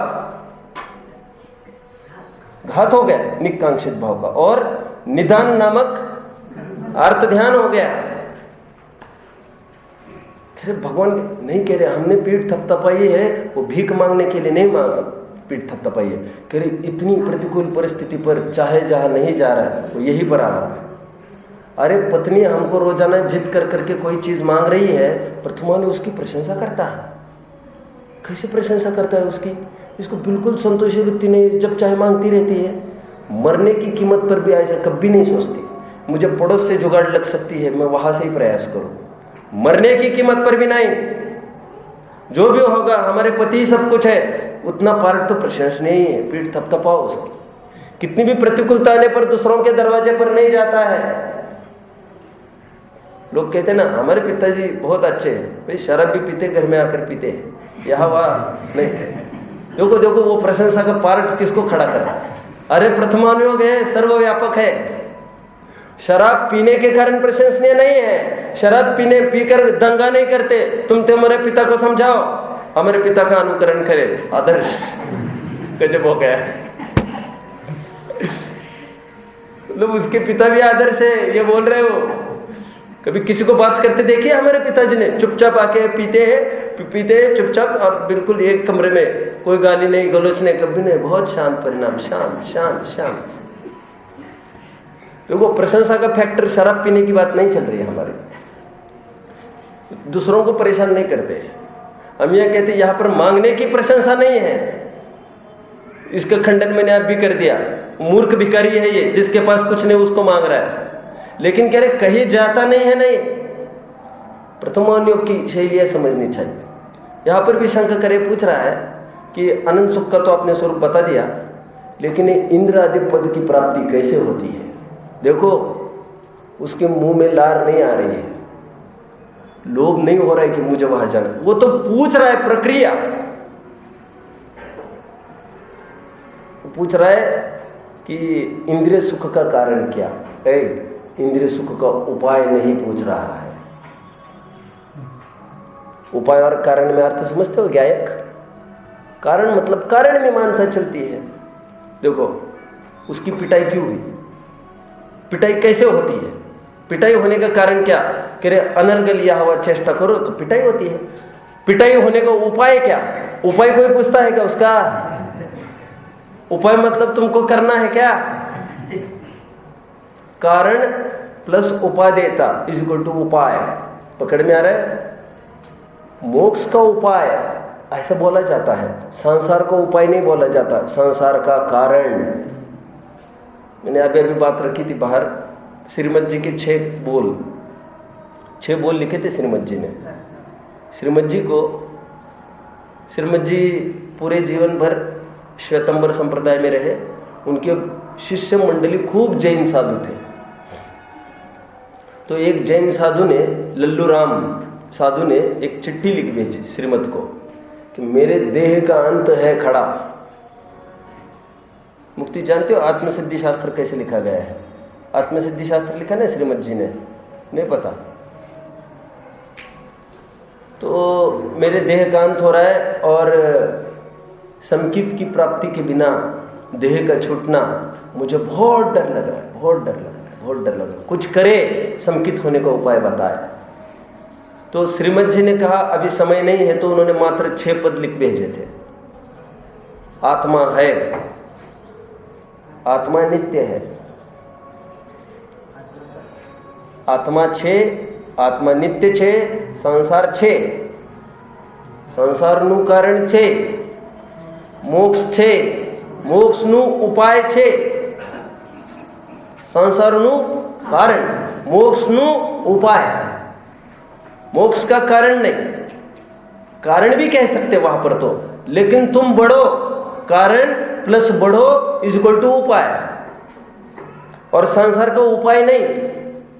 घात हो गया, निकांक्षित भाव का, और निदान नामक अर्थ ध्यान हो गया। भगवान नहीं कह रहे हमने पीठ थपथपाई है, वो भीख मांगने के लिए नहीं पीठ थपथपाई है। कह रहे इतनी प्रतिकूल परिस्थिति पर चाहे जहां नहीं जा रहा है वो यहीं पर आ रहा है। अरे पत्नी हमको रोजाना जिद कर करके कोई चीज मांग रही है, प्रथमा ने उसकी प्रशंसा करता है। कैसे प्रशंसा करता है उसकी? इसको बिल्कुल संतोषी वृत्ति नहीं, जब चाहे मांगती रहती है। मरने की कीमत पर भी ऐसा कभी नहीं सोचती, मुझे पड़ोस से जुगाड़ लग सकती है, मैं वहां से ही प्रयास करूं। मरने की कीमत पर भी नहीं, जो भी होगा हमारे पति सब कुछ है, उतना पार्ट तो प्रशंसनीय ही है। पीठ थपथपाओ उसकी। कितनी भी प्रतिकूलता आने पर दूसरों के दरवाजे पर नहीं जाता है। लोग कहते हैं ना हमारे पिताजी बहुत अच्छे हैं, भाई शराब भी पीते, घर में आकर पीते हैं, यहाँ वहाँ नहीं। देखो देखो वो प्रशंसा का पार्ट किसको खड़ा कर रहा है? अरे प्रथमानुयोग है, सर्वव्यापक है। शराब पीने के कारण प्रशंसनीय नहीं है, शराब पीकर दंगा नहीं करते। तुम हमारे पिता को समझाओ, हमारे पिता का अनुकरण करे, आदर्श गजब हो गया। मतलब उसके पिता भी आदर्श है, ये बोल रहे हो। कभी किसी को बात करते देखिए हमारे पिताजी ने? चुपचाप आके पीते चुपचाप, और बिल्कुल एक कमरे में, कोई गाली नहीं, गलोच नहीं, कभी नहीं, बहुत शांत परिणाम, शांत शांत शांत। देखो प्रशंसा का फैक्टर शराब पीने की बात नहीं चल रही है हमारे। दूसरों को परेशान नहीं करते हम। यह कहते यहाँ पर मांगने की प्रशंसा नहीं है, इसका खंडन मैंने आप भी कर दिया। मूर्ख भिखारी है ये, जिसके पास कुछ नहीं उसको मांग रहा है। लेकिन कह रहे कहीं जाता नहीं है, नहीं। प्रथमानुयोग की शैली समझनी चाहिए। यहाँ पर भी शंका करे पूछ रहा है कि अनंत सुख का तो आपने स्वरूप बता दिया, लेकिन इंद्र आदि पद की प्राप्ति कैसे होती है? देखो उसके मुंह में लार नहीं आ रही है, लोभ नहीं हो रहा है कि मुझे वहां जाना। वो तो पूछ रहा है प्रक्रिया, पूछ रहा है कि इंद्रिय सुख का कारण क्या। इंद्रिय सुख का उपाय नहीं पूछ रहा है। उपाय और कारण में अर्थ समझते हो? ज्ञायक कारण मतलब कारण मीमांसा चलती है। देखो उसकी पिटाई क्यों हुई, पिटाई कैसे होती है, पिटाई होने का कारण क्या? कह रहे अनर्गल लिया हुआ चेष्टा करो तो पिटाई होती है। पिटाई होने का उपाय क्या? उपाय कोई पूछता है क्या उसका? उपाय मतलब तुमको करना है क्या? कारण प्लस उपादेयता इज इक्वल टू उपाय। पकड़ में आ रहा है? मोक्ष का उपाय ऐसा बोला जाता है, संसार का उपाय नहीं बोला जाता, संसार का कारण। मैंने अभी बात रखी थी बाहर, श्रीमद जी के 6 बोल लिखे थे श्रीमद जी ने। श्रीमद जी पूरे जीवन भर श्वेतंबर संप्रदाय में रहे। उनके शिष्य मंडली खूब जैन साधु थे। तो एक जैन साधु ने, लल्लू राम साधु ने एक चिट्ठी लिख भेजी श्रीमद को कि मेरे देह का अंत है खड़ा। मुक्ति जानते हो आत्मसिद्धि शास्त्र कैसे लिखा गया है? आत्मसिद्धि शास्त्र लिखा ना श्रीमद जी ने, नहीं पता? तो मेरे देह का अंत हो रहा है और संकित की प्राप्ति के बिना देह का छूटना मुझे बहुत डर लग रहा है, बहुत डर लग रहा है। कुछ करे, संकित होने का उपाय बताया। तो श्रीमद जी ने कहा अभी समय नहीं है, तो उन्होंने मात्र 6 पद लिख भेजे थे। आत्मा है, आत्मा नित्य है, आत्मा 6, आत्मा नित्य 6, संसार 6, संसारનું કારણ 6, મોક્ષ 6, મોક્ષનું ઉપાય 6, સંસારનું કારણ, મોક્ષનું ઉપાય। मोक्ष का कारण नहीं, कारण भी कह सकते वहां पर तो, लेकिन तुम बढ़ो, कारण प्लस बढ़ो इज इक्वल टू उपाय। और संसार का उपाय नहीं,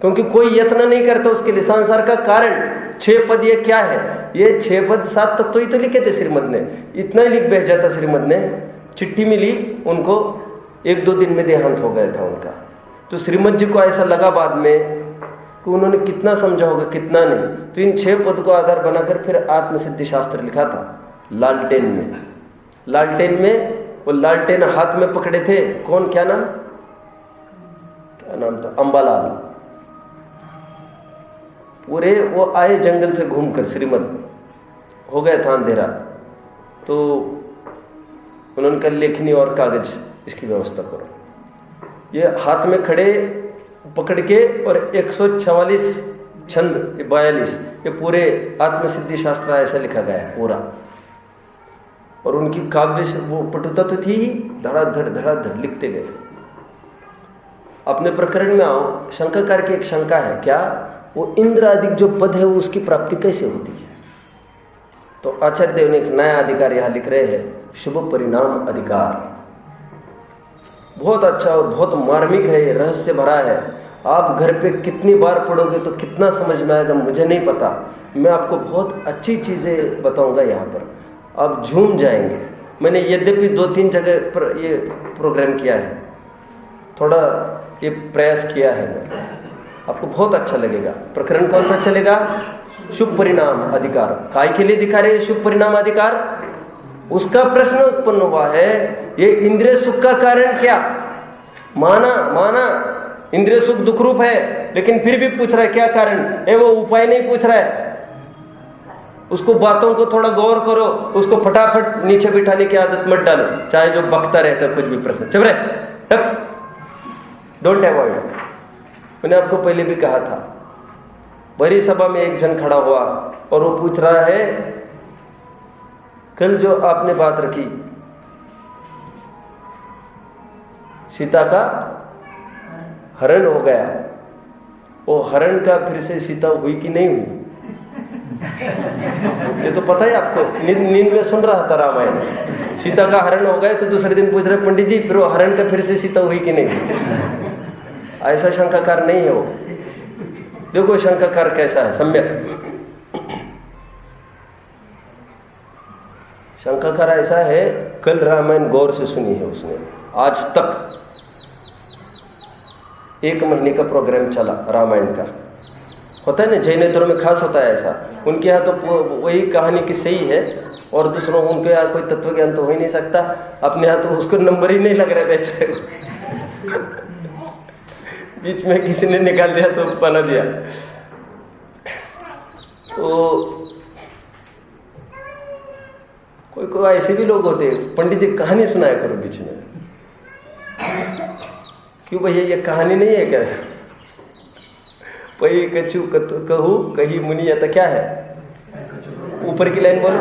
क्योंकि कोई यत्न नहीं करता उसके लिए। संसार का कारण 6 पद ये क्या है? ये 6 पद 7 तत्व ही तो लिखे थे श्रीमद ने, इतना ही लिख भेजा था श्रीमद ने। चिट्ठी मिली उनको, 1-2 दिन में देहांत हो गया था उनका। तो श्रीमद जी को ऐसा लगा बाद में कि उन्होंने कितना समझा होगा, कितना नहीं। तो इन 6 पद को आधार बनाकर फिर आत्मसिद्धि शास्त्र लिखा था लालटेन में। लालटेन में वो लालटेन हाथ में पकड़े थे, कौन, क्या नाम था? अंबालाल। पूरे वो आए जंगल से घूमकर, श्रीमद हो गया था अंधेरा, तो उन्होंने कहा लेखनी और कागज इसकी व्यवस्था करो। ये हाथ में खड़े पकड़ के और 144 छंद 42 ये पूरे आत्मसिद्धि शास्त्र ऐसा लिखा गया है पूरा। और उनकी काव्य से वो पटुता तो थी ही, धड़ाधड़ लिखते गए। अपने प्रकरण में आओ, शंकाकार की एक शंका है, क्या वो इंद्र आदि जो पद है वो उसकी प्राप्ति कैसे होती है? तो आचार्य देव ने एक नया अधिकार यहाँ लिख रहे हैं, शुभ परिणाम अधिकार। बहुत अच्छा और बहुत मार्मिक है, ये रहस्य भरा है। आप घर पे कितनी बार पढ़ोगे तो कितना समझ में आएगा मुझे नहीं पता। मैं आपको बहुत अच्छी चीज़ें बताऊंगा यहाँ पर, आप झूम जाएंगे। मैंने यद्यपि 2-3 जगह पर ये प्रोग्राम किया है, थोड़ा ये प्रयास किया है, आपको बहुत अच्छा लगेगा। प्रकरण कौन सा चलेगा? शुभ परिणाम अधिकार। काय के लिए दिखा रहे हैं शुभ परिणाम अधिकार? उसका प्रश्न उत्पन्न हुआ है, ये इंद्रिय सुख का कारण क्या? माना इंद्रिय सुख दुख रूप है, लेकिन फिर भी पूछ रहा है क्या कारण है? वो उपाय नहीं पूछ रहा है। उसको बातों को थोड़ा गौर करो, उसको फटाफट नीचे बिठाने की आदत मत डालो, चाहे जो बकता रहता है कुछ भी प्रश्न। चुप रहे, डोंट अवॉइड। मैंने आपको पहले भी कहा था, बड़ी सभा में एक जन खड़ा हुआ और वो पूछ रहा है, कल जो आपने बात रखी सीता का हरण हो गया, वो हरण का फिर से सीता हुई कि नहीं हुई? ये तो पता है आपको, नींद में सुन रहा था रामायण। सीता का हरण हो गया तो दूसरे दिन पूछ रहे पंडित जी फिर वो हरण का फिर से सीता हुई कि नहीं? ऐसा शंकाकार नहीं है वो। देखो शंकाकार कैसा है, सम्यक शंकाकार ऐसा है, कल रामायण गौर से सुनी है उसने, आज तक 1 महीने का प्रोग्राम चला रामायण का। होता है ना, जैनेतरों में खास होता है ऐसा। उनके यहाँ तो वही कहानी किस्से ही है, और दूसरों उनके यहाँ कोई तत्व ज्ञान तो हो ही नहीं सकता। अपने यहाँ तो उसको नंबर ही नहीं लग रहा बेचारे को। बीच में किसी ने निकाल दिया तो बना दिया। तो कोई ऐसे भी लोग होते हैं, पंडित जी कहानी सुनाया करो बीच में। क्यों भैया, ये कहानी नहीं है क्या? पई कछु कहू कही मुनि, तो क्या है ऊपर की लाइन बोलो,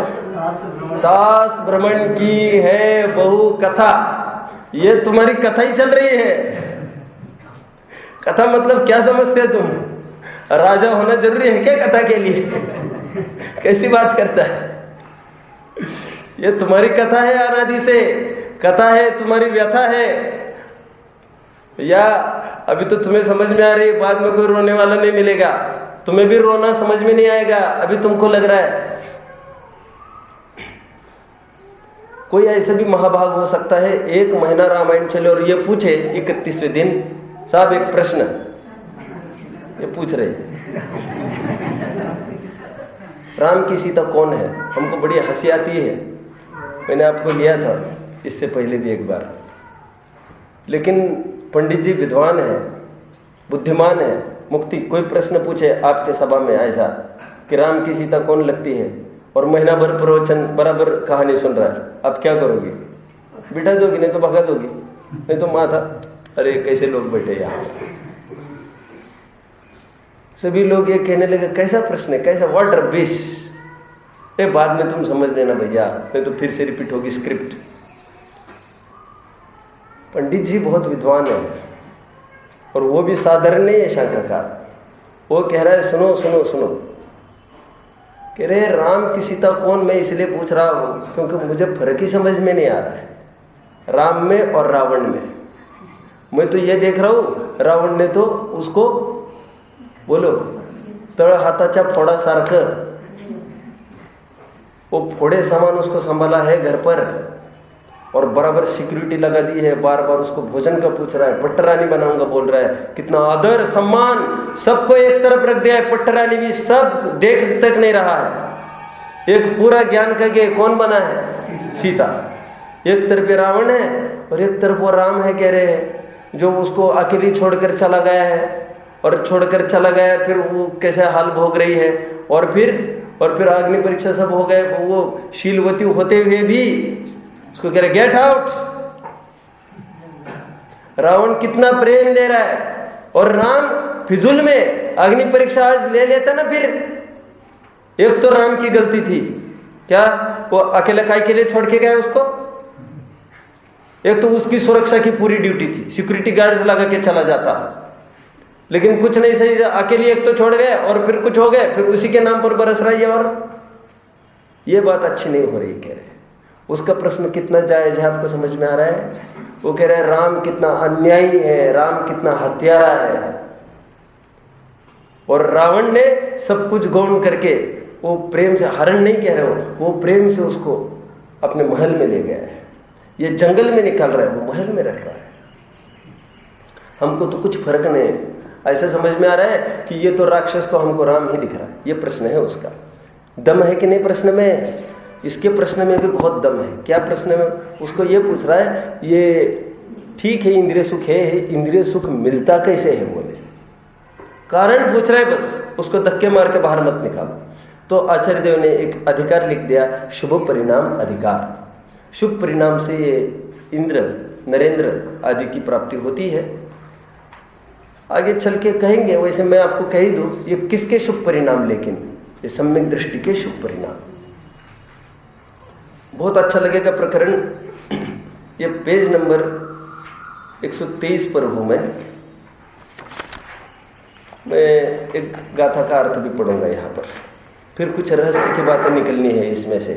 दास भ्रमण की है बहु कथा। ये तुम्हारी कथा ही चल रही है। कथा मतलब क्या समझते हो तुम? राजा होना जरूरी है क्या कथा के लिए? कैसी बात करता है? ये तुम्हारी कथा है, अनादि से कथा है, तुम्हारी व्यथा है। या अभी तो तुम्हें समझ में आ रही, बाद में कोई रोने वाला नहीं मिलेगा, तुम्हें भी रोना समझ में नहीं आएगा। अभी तुमको लग रहा है। कोई ऐसा भी महाभाग हो सकता है 1 महीना रामायण चले और ये पूछे 31वें दिन, साहब एक प्रश्न ये पूछ रहे, राम की सीता कौन है? हमको बड़ी हंसी आती है। मैंने आपको लिया था इससे पहले भी एक बार, लेकिन पंडित जी विद्वान है, बुद्धिमान है, मुक्ति। कोई प्रश्न पूछे आपके सभा में ऐसा कि राम की सीता कौन लगती है, और महीना भर प्रवचन बराबर कहानी सुन रहा है, आप क्या करोगे? बिठा दोगी, नहीं तो भगा दोगी, नहीं तो माथा। अरे कैसे लोग बैठे यहाँ। सभी लोग ये कहने लगे कैसा प्रश्न है, कैसा, व्हाट रबिश। बाद में तुम समझ लेना भैया, नहीं तो फिर से रिपीट होगी स्क्रिप्ट। पंडित जी बहुत विद्वान है, और वो भी साधारण नहीं है शंकाकार। वो कह रहा है सुनो सुनो सुनो, कह रहे राम की सीता कौन? मैं इसलिए पूछ रहा हूँ क्योंकि मुझे फर्क ही समझ में नहीं आ रहा है राम में और रावण में। मैं तो ये देख रहा हूँ, रावण ने तो उसको बोलो तळ हाताच्या फोडासारखं, वो फोड़े सामान उसको संभाला है घर पर, और बराबर सिक्योरिटी लगा दी है, बार बार उसको भोजन का पूछ रहा है, पट्टरानी बनाऊंगा बोल रहा है। कितना आदर सम्मान, सबको एक तरफ रख दिया है। पट्टरानी भी सब देख तक नहीं रहा है। एक पूरा ज्ञान करके कौन बना है? सीता। एक तरफ रावण है और एक तरफ वो राम है, कह रहे हैं, जो उसको अकेली छोड़कर चला गया है। और छोड़कर चला गया, फिर वो कैसे हाल भोग रही है, और फिर अग्नि परीक्षा सब हो गए, वो शीलवती होते हुए भी उसको कह रहे गेट आउट। रावण कितना प्रेम दे रहा है, और राम फिजूल में अग्नि परीक्षा आज ले लेता ना। फिर एक तो राम की गलती थी, क्या वो अकेले काय के लिए छोड़ के गया उसको? एक तो उसकी सुरक्षा की पूरी ड्यूटी थी, सिक्योरिटी गार्ड्स लगा के चला जाता, लेकिन कुछ नहीं सही, अकेले एक तो छोड़ गए और फिर कुछ हो गए, फिर उसी के नाम पर बरस रही है। और ये बात अच्छी नहीं हो रही, कह रहे। उसका प्रश्न कितना जायज है, आपको समझ में आ रहा है? वो कह रहे हैं राम कितना अन्यायी है, राम कितना हत्यारा है, और रावण ने सब कुछ गौण करके वो प्रेम से, हरण नहीं कह रहे हो, वो प्रेम से उसको अपने महल में ले गया है। ये जंगल में निकाल रहा है, वो महल में रख रहा है। हमको तो कुछ फर्क नहीं, ऐसा समझ में आ रहा है कि ये तो राक्षस, तो हमको राम ही दिख रहा है। ये प्रश्न है उसका। दम है कि नहीं प्रश्न में? इसके प्रश्न में भी बहुत दम है। क्या प्रश्न में? उसको ये पूछ रहा है, ये ठीक है इंद्रिय सुख है, इंद्रिय सुख मिलता कैसे है? बोले कारण पूछ रहा है, बस उसको धक्के मार के बाहर मत निकालो। तो आचार्य देव ने एक अधिकार लिख दिया, शुभ परिणाम अधिकार। शुभ परिणाम से ये इंद्र, नरेंद्र आदि की प्राप्ति होती है। आगे चल के कहेंगे, वैसे मैं आपको कह ही दूं, ये किसके शुभ परिणाम, लेकिन ये सम्यक दृष्टि के शुभ परिणाम। बहुत अच्छा लगेगा प्रकरण। ये पेज नंबर 123 पर हूँ मैं एक गाथा का अर्थ भी पढ़ूंगा यहाँ पर। फिर कुछ रहस्य की बातें निकलनी है इसमें से,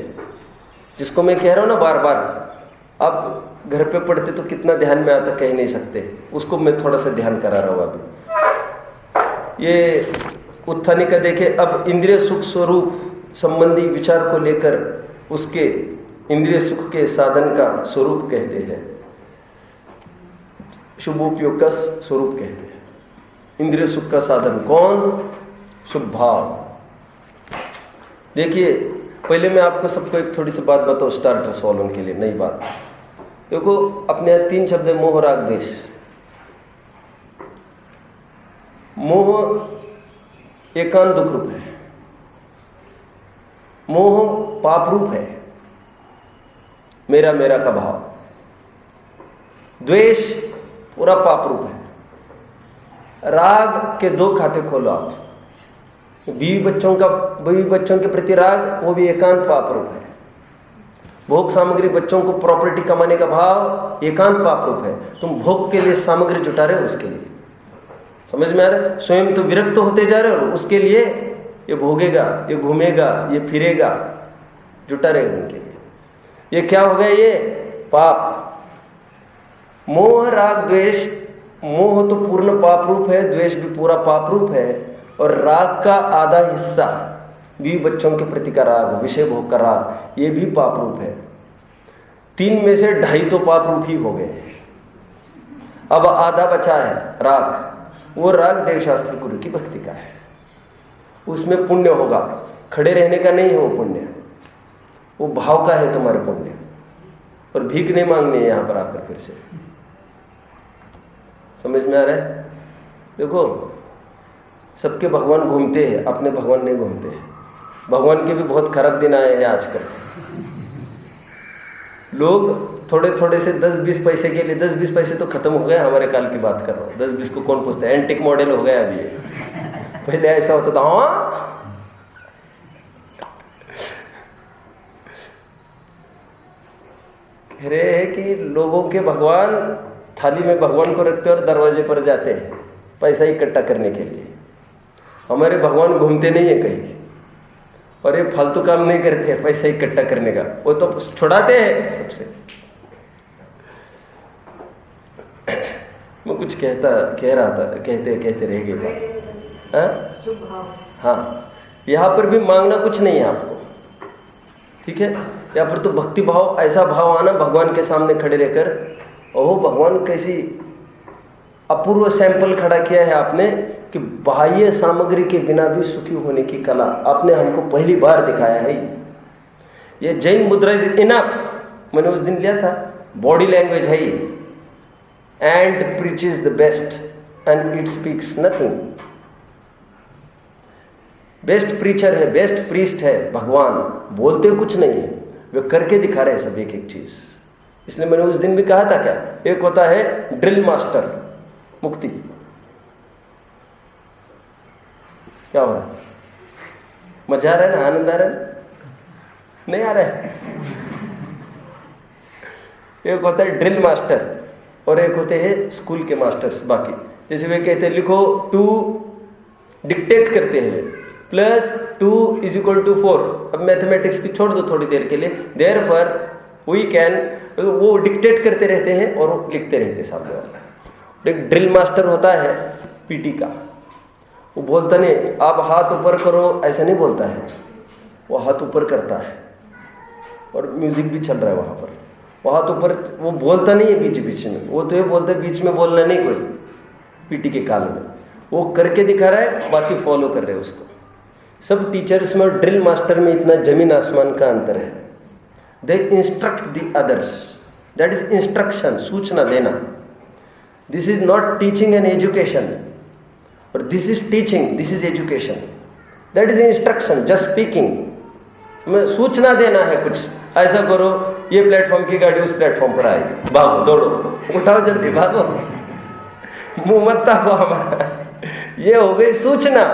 जिसको मैं कह रहा हूँ ना बार बार। आप घर पे पढ़ते तो कितना ध्यान में आता कह नहीं सकते, उसको मैं थोड़ा सा ध्यान करा रहा हूँ अभी। ये उत्थानी का देखे, अब इंद्रिय सुख स्वरूप संबंधी विचार को लेकर उसके इंद्रिय सुख के साधन का स्वरूप कहते हैं, शुभोपयोग का स्वरूप कहते हैं। इंद्रिय सुख का साधन कौन? शुभ भाव। देखिए, पहले मैं आपको सबको एक थोड़ी सी बात बताऊँ स्टार्टर सॉल्व के लिए, नई बात। देखो, अपने यहाँ 3 शब्द है, मोह, राग, द्वेष। मोह एकांत दुख रूप है, मोह पाप रूप है, मेरा मेरा का भाव। द्वेष पूरा पाप रूप है। राग के 2 खाते खोलो आप। बीवी बच्चों के प्रति राग, वो भी एकांत पाप रूप है। भोग सामग्री, बच्चों को प्रॉपर्टी कमाने का भाव, एकांत पाप रूप है। तुम भोग के लिए सामग्री जुटा रहे हो, उसके लिए। समझ में आ रहा है? स्वयं तो विरक्त होते जा रहे हो, उसके लिए ये भोगेगा, ये घूमेगा, ये फिरेगा, जुटा रहे उनके लिए। ये क्या हो गया? ये पाप। मोह, राग, द्वेष। मोह तो पूर्ण पाप रूप है, द्वेष भी पूरा पाप रूप है, और राग का आधा हिस्सा, बीवी बच्चों के प्रति का राग, विषय भोग का राग, ये भी पाप रूप है। 3 में से 2.5 तो पाप रूप ही हो गए। अब आधा बचा है राग। वो राग देवशास्त्र गुरु की भक्ति का है, उसमें पुण्य होगा। खड़े रहने का नहीं है वो पुण्य, वो भाव का है तुम्हारे पुण्य। और भीख नहीं मांगनी है यहां पर आकर फिर से। समझ में आ रहा है? देखो, सबके भगवान घूमते हैं, अपने भगवान नहीं घूमते हैं। भगवान के भी बहुत खराब दिन आए हैं आजकल। लोग थोड़े थोड़े से 10-20 पैसे के लिए, 10-20 पैसे तो खत्म हो गए, हमारे काल की बात कर रहा हूँ। 10-20 को कौन पूछता है? एंटिक मॉडल हो गया अभी। पहले ऐसा होता था। हाँ, कह रहे हैं कि लोगों के भगवान थाली में भगवान को रखते और दरवाजे पर जाते हैं पैसा इकट्ठा करने के लिए। हमारे भगवान घूमते नहीं है कहीं, और ये फालतू काम नहीं करते हैं पैसा इकट्ठा करने का, वो तो छुड़ाते हैं सबसे। मैं कुछ कह रहा था, कहते रह गए बात। हाँ, यहाँ पर भी मांगना कुछ नहीं है आपको, ठीक है? यहाँ पर तो भक्ति भाव, ऐसा भाव आना भगवान के सामने खड़े रहकर, ओह भगवान, कैसी अपूर्व सैंपल खड़ा किया है आपने कि बाह्य सामग्री के बिना भी सुखी होने की कला आपने हमको पहली बार दिखाया है। ये जैन मुद्रा इज इनफ, मैंने उस दिन लिया था। बॉडी लैंग्वेज है ये, and preaches the best and it speaks nothing. Best preacher है, बेस्ट प्रीस्ट है भगवान, बोलते कुछ नहीं है, वे करके दिखा रहे हैं सब एक एक चीज। इसलिए मैंने उस दिन भी कहा था, क्या एक होता है ड्रिल मास्टर, मुक्ति। क्या हो रहा है? मजा आ रहा है ना? आनंद आ रहा है? नहीं आ रहा है? एक होता है ड्रिल मास्टर और एक होते हैं स्कूल के मास्टर्स। बाकी जैसे वे कहते हैं लिखो 2, डिक्टेट करते हैं, +2 = 4। अब मैथमेटिक्स की छोड़ दो थोड़ी देर के लिए। देयरफॉर वी कैन, वो डिक्टेट करते रहते हैं और वो लिखते रहते हैं सामने वाला। एक ड्रिल मास्टर होता है पीटी का, वो बोलता नहीं आप हाथ ऊपर करो, ऐसा नहीं बोलता है, वो हाथ ऊपर करता है और म्यूजिक भी चल रहा है वहाँ पर, वो हाथ ऊपर, वो बोलता नहीं है बीच बीच में, वो तो ये बोलता है बीच में बोलना नहीं कोई। पीटी के काल में वो करके दिखा रहा है, बाकी फॉलो कर रहे हैं उसको। सब टीचर्स में और ड्रिल मास्टर में इतना जमीन आसमान का अंतर है। They instruct the others, that is instruction, सूचना देना। This is not teaching and education, और this is teaching, this is education. That is instruction, just speaking. में सूचना देना है कुछ, ऐसा करो, ये प्लेटफॉर्म की गाड़ी उस प्लेटफॉर्म पर आएगी, भागो, दौड़ो, उठाओ जल्दी, भागो, मुंह मत ताको हमारा। ये हो गई सूचना।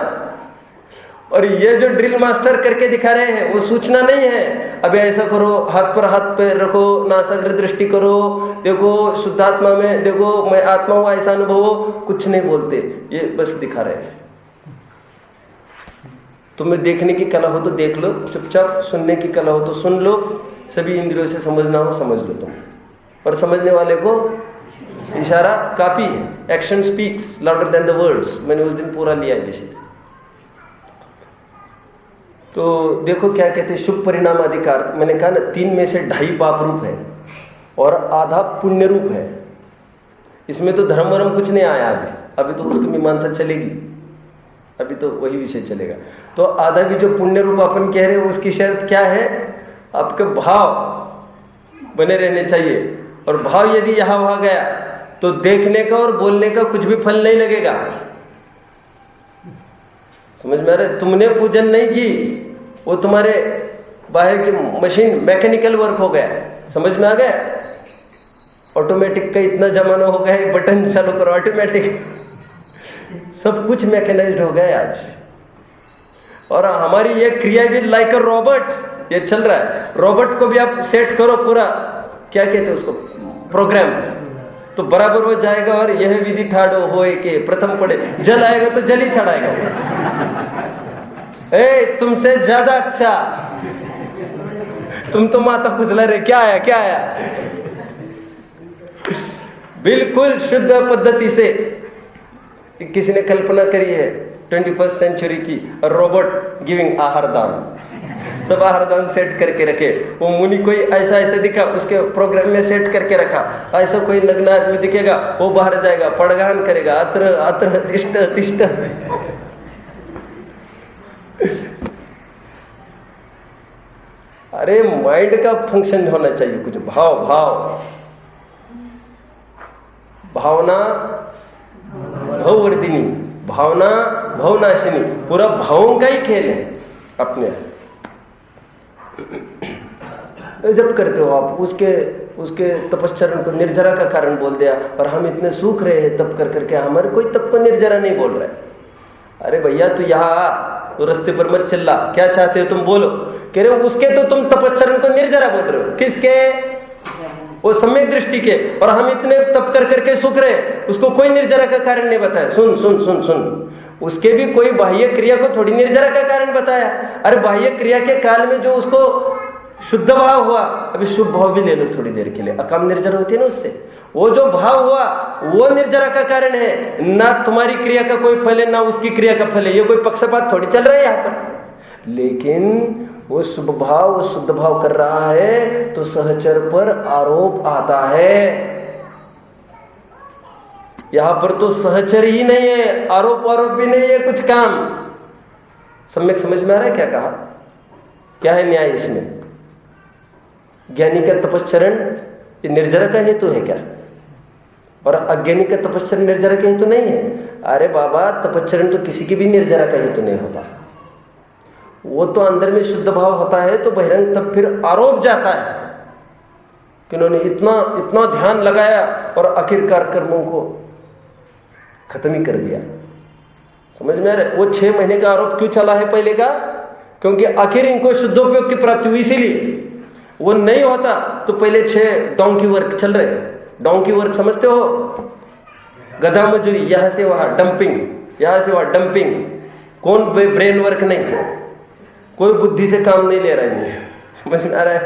और ये जो ड्रिल मास्टर करके दिखा रहे हैं वो सूचना नहीं है। अभी ऐसा करो, हाथ पर हाथ पैर रखो, नासाग्र दृष्टि करो, देखो शुद्धात्मा में, देखो मैं आत्मा हूं, ऐसा अनुभव हो, कुछ नहीं बोलते, ये बस दिखा रहे हैं। तुम्हें देखने की कला हो तो देख लो, चुपचाप सुनने की कला हो तो सुन लो, सभी इंद्रियों से समझना हो समझ लो तुम। पर समझने वाले को इशारा काफी है। Action speaks louder than the words, मैंने उस दिन पूरा लिया विषय। तो देखो क्या कहते हैं, शुभ परिणाम अधिकार। मैंने कहा ना 3 में से 2.5 पाप रूप है और आधा पुण्य रूप है। इसमें तो धर्म वर्म कुछ नहीं आया अभी। अभी तो उसकी मीमांसा चलेगी, अभी तो वही विषय चलेगा। तो आधा भी जो पुण्य रूप अपन कह रहे हैं उसकी शर्त क्या है? आपके भाव बने रहने चाहिए, और भाव यदि यहाँ वहां गया तो देखने का और बोलने का कुछ भी फल नहीं लगेगा। समझ में आ रहा है? तुमने पूजन नहीं की, वो तुम्हारे बाहर की मशीन मैकेनिकल वर्क हो गया। समझ में आ गया? ऑटोमेटिक का इतना जमाना हो गया, बटन चालू करो ऑटोमेटिक, सब कुछ मैकेनाइज्ड हो गया आज। और हमारी ये क्रिया भी लाइक अ रोबोट ये चल रहा है। रोबोट को भी आप सेट करो पूरा, क्या कहते हैं उसको, प्रोग्राम, तो बराबर हो जाएगा। और यह विधि ठाड़ो होए के प्रथम पड़े, जल आएगा तो जल ही चढ़ाएगा। ए तुमसे ज्यादा अच्छा, तुम तो माता खुजला रहे, क्या आया क्या आया। बिल्कुल शुद्ध पद्धति से किसी ने कल्पना करी है 21st सेंचुरी की, रोबोट गिविंग आहार दान। सब आहार दान सेट करके रखे। वो मुनि कोई ऐसा ऐसा दिखा, उसके प्रोग्राम में सेट करके रखा। ऐसा कोई नग्न आदमी दिखेगा, वो बाहर जाएगा, पड़गान करेगा, अत्र अत्र तिष्ठ तिष्ठ। अरे माइंड का फंक्शन होना चाहिए कुछ, भाव भाव भावना भववर्धिनी, भावना भवनाशिनी, पूरा भावों का ही खेल है अपने। जब करते हो आप उसके तपश्चरण को निर्जरा का कारण बोल दिया, और हम इतने सूख रहे हैं तप कर करके, हमारे कोई तप को निर्जरा नहीं बोल रहा है। अरे भैया तू यहाँ तो रास्ते पर मत चिल्ला, क्या चाहते हो तुम बोलो। कह रहे हो उसके तो तुम तपश्चरण को निर्जरा बोल रहे हो, किसके? वो सम्यक दृष्टि के। और हम इतने तप कर करके सूख रहे, उसको कोई निर्जरा का कारण नहीं बताया। सुन सुन सुन सुन, उसके भी कोई बाह्य क्रिया को थोड़ी निर्जरा का कारण बताया। अरे बाह्य क्रिया के काल में जो उसको शुद्ध भाव हुआ, अभी शुभ भाव भी ले लो थोड़ी देर के लिए, अकाम निर्जरा होती है ना उससे, वो जो भाव हुआ वो निर्जरा का कारण है। ना तुम्हारी क्रिया का कोई फल है, ना उसकी क्रिया का फल है। ये कोई पक्षपात थोड़ी चल रहा है यहाँ पर। लेकिन वो शुभ भाव, वो शुद्ध भाव कर रहा है तो सहचर पर आरोप आता है। यहां पर तो सहचर ही नहीं है, आरोप आरोप भी नहीं है, कुछ काम। सम्यक समझ में आ रहा है क्या कहा? क्या है न्याय इसमें? ज्ञानी का तपश्चरण ये निर्जरा का हेतु है क्या? और अज्ञानी का तपश्चरण निर्जरा का हेतु नहीं है? अरे बाबा, तपश्चरण तो किसी की भी निर्जरा का हेतु नहीं होता। वो तो अंदर में शुद्ध भाव होता है, तो बहिरंग तब फिर आरोप जाता है कि उन्होंने इतना इतना ध्यान लगाया और आखिरकार कर्मों को खत्म ही कर दिया। समझ में आ रहा है? वो 6 महीने का आरोप क्यों चला है पहले का? क्योंकि आखिर इनको शुद्धोपयोग की प्राप्ति हुई, इसीलिए। वो नहीं होता तो पहले 6 डोंकी वर्क चल रहे। डोंकी वर्क समझते हो? गधा मजूरी, यहां से वहां डंपिंग, यहां से वहां डंपिंग। कौन ब्रेन वर्क नहीं, कोई बुद्धि से काम नहीं ले रहा है। समझ में आ रहा है?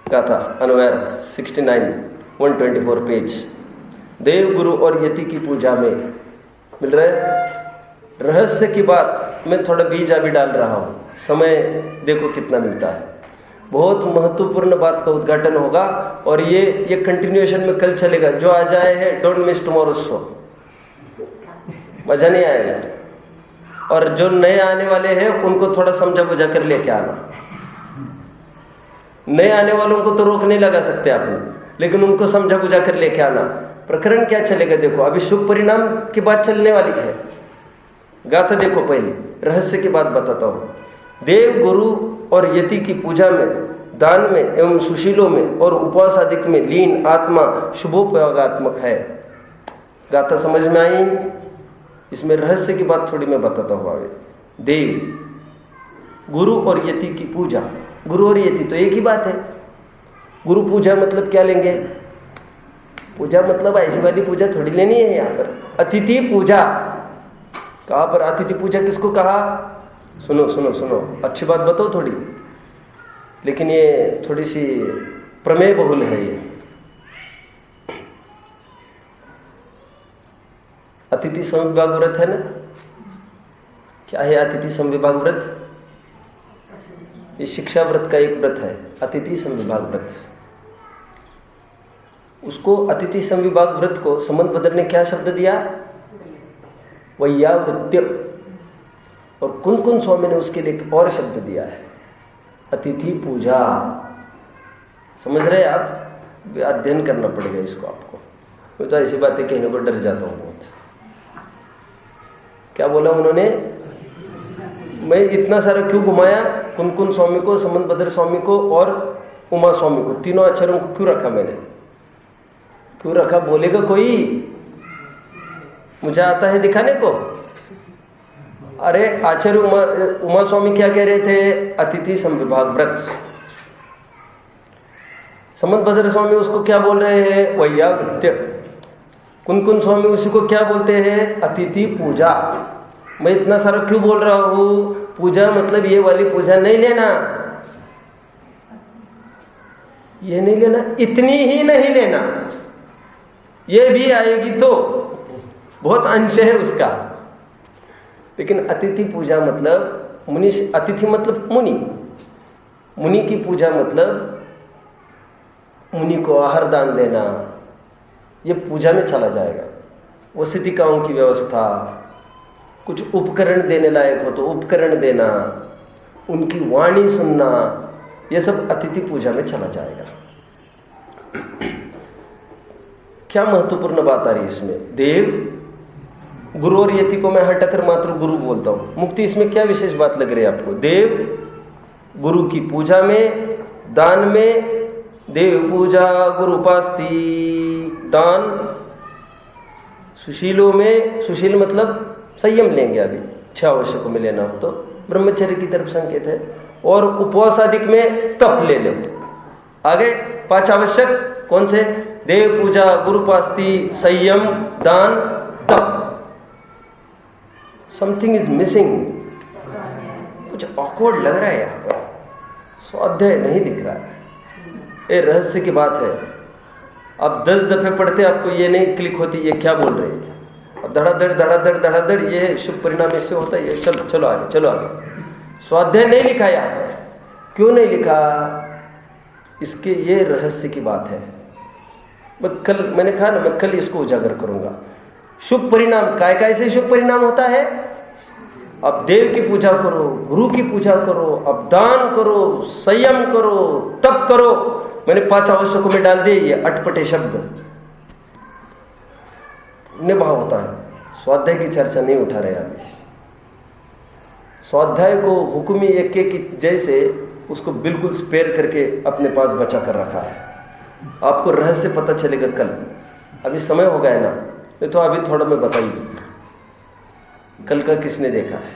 गाथा अनव्यर्थ 69 पेज। देव गुरु और यति की पूजा में मिल रहा है। रहस्य की बात मैं थोड़ा बीज अभी डाल रहा हूँ, समय देखो कितना मिलता है। बहुत महत्वपूर्ण बात का उद्घाटन होगा और ये कंटिन्यूएशन में कल चलेगा। जो आ जाए है डोंट मिस टुमारो शो, मजा नहीं आएगा। और जो नए आने वाले हैं उनको थोड़ा समझा बुझा कर लेके आना। नए आने वालों को तो रोक नहीं लगा सकते आपने, लेकिन उनको समझा बुझा कर लेके आना। प्रकरण क्या चलेगा देखो, अभी शुभ परिणाम की बात चलने वाली है। गाथा देखो, पहले रहस्य की बात बताता हूँ। देव गुरु और यति की पूजा में, दान में एवं सुशीलों में और उपवास आदि में लीन आत्मा शुभोपयोगात्मक है। गाथा समझ में आई? इसमें रहस्य की बात थोड़ी मैं बताता हूँ आगे। देव गुरु और यति की पूजा, गुरु और यति तो एक ही बात है। गुरु पूजा मतलब क्या लेंगे? पूजा मतलब ऐसी वाली पूजा थोड़ी लेनी है यहाँ पर। अतिथि पूजा, कहाँ पर अतिथि पूजा किसको कहा? सुनो सुनो सुनो, अच्छी बात बताओ थोड़ी, लेकिन ये थोड़ी सी प्रमेय बहुल है। ये अतिथि समविभाग व्रत है ना? क्या है अतिथि समविभाग व्रत? ये शिक्षा व्रत का एक व्रत है, अतिथि समविभाग व्रत। उसको अतिथि संविभाग व्रत को समंत भद्र ने क्या शब्द दिया? वैयावृत्य। और कुन स्वामी ने उसके लिए एक और शब्द दिया है, अतिथि पूजा। समझ रहे आप? अध्ययन करना पड़ेगा इसको आपको। मैं तो ऐसी बातें कहने को डर जाता हूँ बहुत। क्या बोला उन्होंने? मैं इतना सारा क्यों घुमाया? कुन स्वामी को, समंत भद्र स्वामी को और उमा स्वामी को, तीनों आचार्यों को क्यों रखा मैंने? क्यों रखा बोलेगा कोई? मुझे आता है दिखाने को। अरे आचार्य उमा स्वामी क्या कह रहे थे? अतिथि संविभाग व्रत। समंत भद्र स्वामी उसको क्या बोल रहे हैं? वैयावृत्य। कुन स्वामी उसी को क्या बोलते हैं? अतिथि पूजा। मैं इतना सारा क्यों बोल रहा हूँ? पूजा मतलब ये वाली पूजा नहीं लेना, ये नहीं लेना, इतनी ही नहीं लेना, ये भी आएगी तो बहुत अंश है उसका। लेकिन अतिथि पूजा मतलब मुनि, अतिथि मतलब मुनि, मुनि की पूजा मतलब मुनि को आहार दान देना, ये पूजा में चला जाएगा। वसतिकाओं की व्यवस्था, कुछ उपकरण देने लायक हो तो उपकरण देना, उनकी वाणी सुनना, ये सब अतिथि पूजा में चला जाएगा। क्या महत्वपूर्ण बात आ रही है इसमें? देव गुरु और यति को मैं हटकर मात्र गुरु बोलता हूँ। मुक्ति इसमें क्या विशेष बात लग रही है आपको? देव गुरु की पूजा में, दान में, देव पूजा गुरु उपास्ति दान, सुशीलों में, सुशील मतलब संयम लेंगे, अभी 6 आवश्यक में लेना हो तो ब्रह्मचर्य की तरफ संकेत है, और उपवास आदि में तप ले लो। आगे 5 आवश्यक कौन से? देव पूजा गुरु उपास्ति संयम दान तप। समथिंग इज मिसिंग, कुछ ऑकवर्ड लग रहा है यहाँ पर, स्वाध्याय नहीं दिख रहा है। ये रहस्य की बात है। अब 10 दफे पढ़ते आपको ये नहीं क्लिक होती ये क्या बोल रहे हैं। अब धड़ाधड़ ये शुभ परिणाम इससे होता है। ये चलो आगे, चलो आगे। स्वाध्याय नहीं लिखा यार, क्यों नहीं लिखा? इसके ये रहस्य की बात है। मैंने कहा ना, मैं कल इसको उजागर करूंगा। शुभ परिणाम काय से शुभ परिणाम होता है? अब देव की पूजा करो, गुरु की पूजा करो, अब दान करो, संयम करो, तप करो। मैंने 5 आवश्यकों में डाल दिए ये अटपटे शब्द। पुण्य भाव होता है। स्वाध्याय की चर्चा नहीं उठा रहे अभी। स्वाध्याय को हुक्मी एक की जैसे उसको बिल्कुल स्पेयर करके अपने पास बचा कर रखा है। आपको रहस्य पता चलेगा कल। अभी समय हो गया ना, नहीं तो अभी थोड़ा मैं बता ही दूँ कल का किसने देखा है।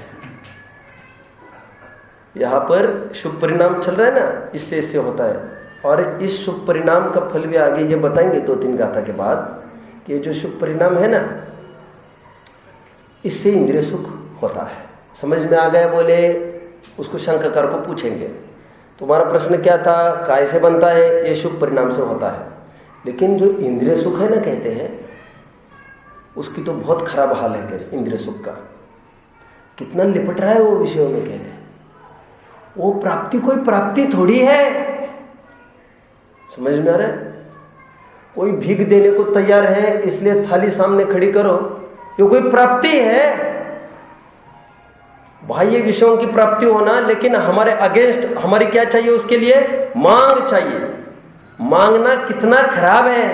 यहाँ पर शुभ परिणाम चल रहा है ना, इससे होता है। और इस शुभ परिणाम का फल भी आगे ये बताएंगे 2-3 गाथा के बाद कि जो शुभ परिणाम है ना, इससे इंद्रिय सुख होता है। समझ में आ गया? बोले उसको शंकाकार को पूछेंगे तुम्हारा प्रश्न क्या था, काय से बनता है? ये शुभ परिणाम से होता है। लेकिन जो इंद्रिय सुख है ना, कहते हैं उसकी तो बहुत खराब हाल है। कह इंद्रिय सुख का कितना लिपट रहा है वो विषयों में। कह रहे वो प्राप्ति कोई प्राप्ति थोड़ी है। समझ में आ रहा है? कोई भीख देने को तैयार है इसलिए थाली सामने खड़ी करो, ये कोई प्राप्ति है? बाह्य विषयों की प्राप्ति होना, लेकिन हमारे अगेंस्ट हमारी क्या चाहिए? उसके लिए मांग चाहिए। मांगना कितना खराब है।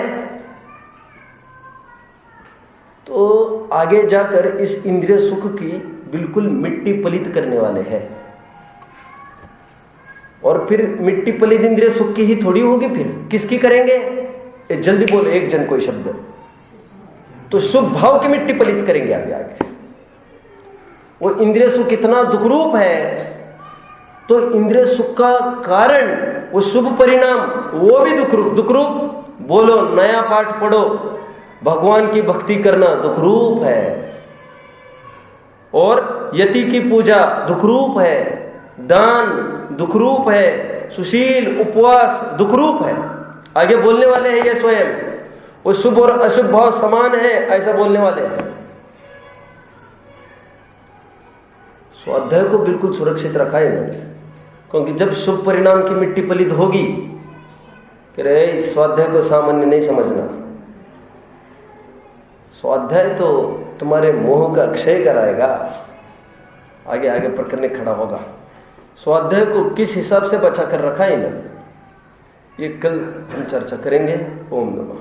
तो आगे जाकर इस इंद्रिय सुख की बिल्कुल मिट्टी पलित करने वाले हैं। और फिर मिट्टी पलित इंद्रिय सुख की ही थोड़ी होगी, फिर किसकी करेंगे? जल्दी बोलो एक जन कोई शब्द। तो शुभ भाव की मिट्टी पलित करेंगे आगे। वो इंद्रिय सुख इतना दुखरूप है, तो इंद्रिय सुख का कारण वो शुभ परिणाम वो भी दुखरूप। बोलो नया पाठ पढ़ो, भगवान की भक्ति करना दुखरूप है, और यति की पूजा दुखरूप है, दान दुखरूप है, सुशील उपवास दुखरूप है। आगे बोलने वाले हैं ये स्वयं, वो शुभ और अशुभ भाव समान है ऐसा बोलने वाले हैं। स्वाध्याय को बिल्कुल सुरक्षित रखा है इन्होंने, क्योंकि जब शुभ परिणाम की मिट्टी पलित होगी कि रे स्वाध्याय को सामान्य नहीं समझना। स्वाध्याय तो तुम्हारे मोह का क्षय कराएगा, आगे आगे प्रकरण खड़ा होगा। स्वाध्याय को किस हिसाब से बचा कर रखा है ना, ये कल हम चर्चा करेंगे। ओम नमः।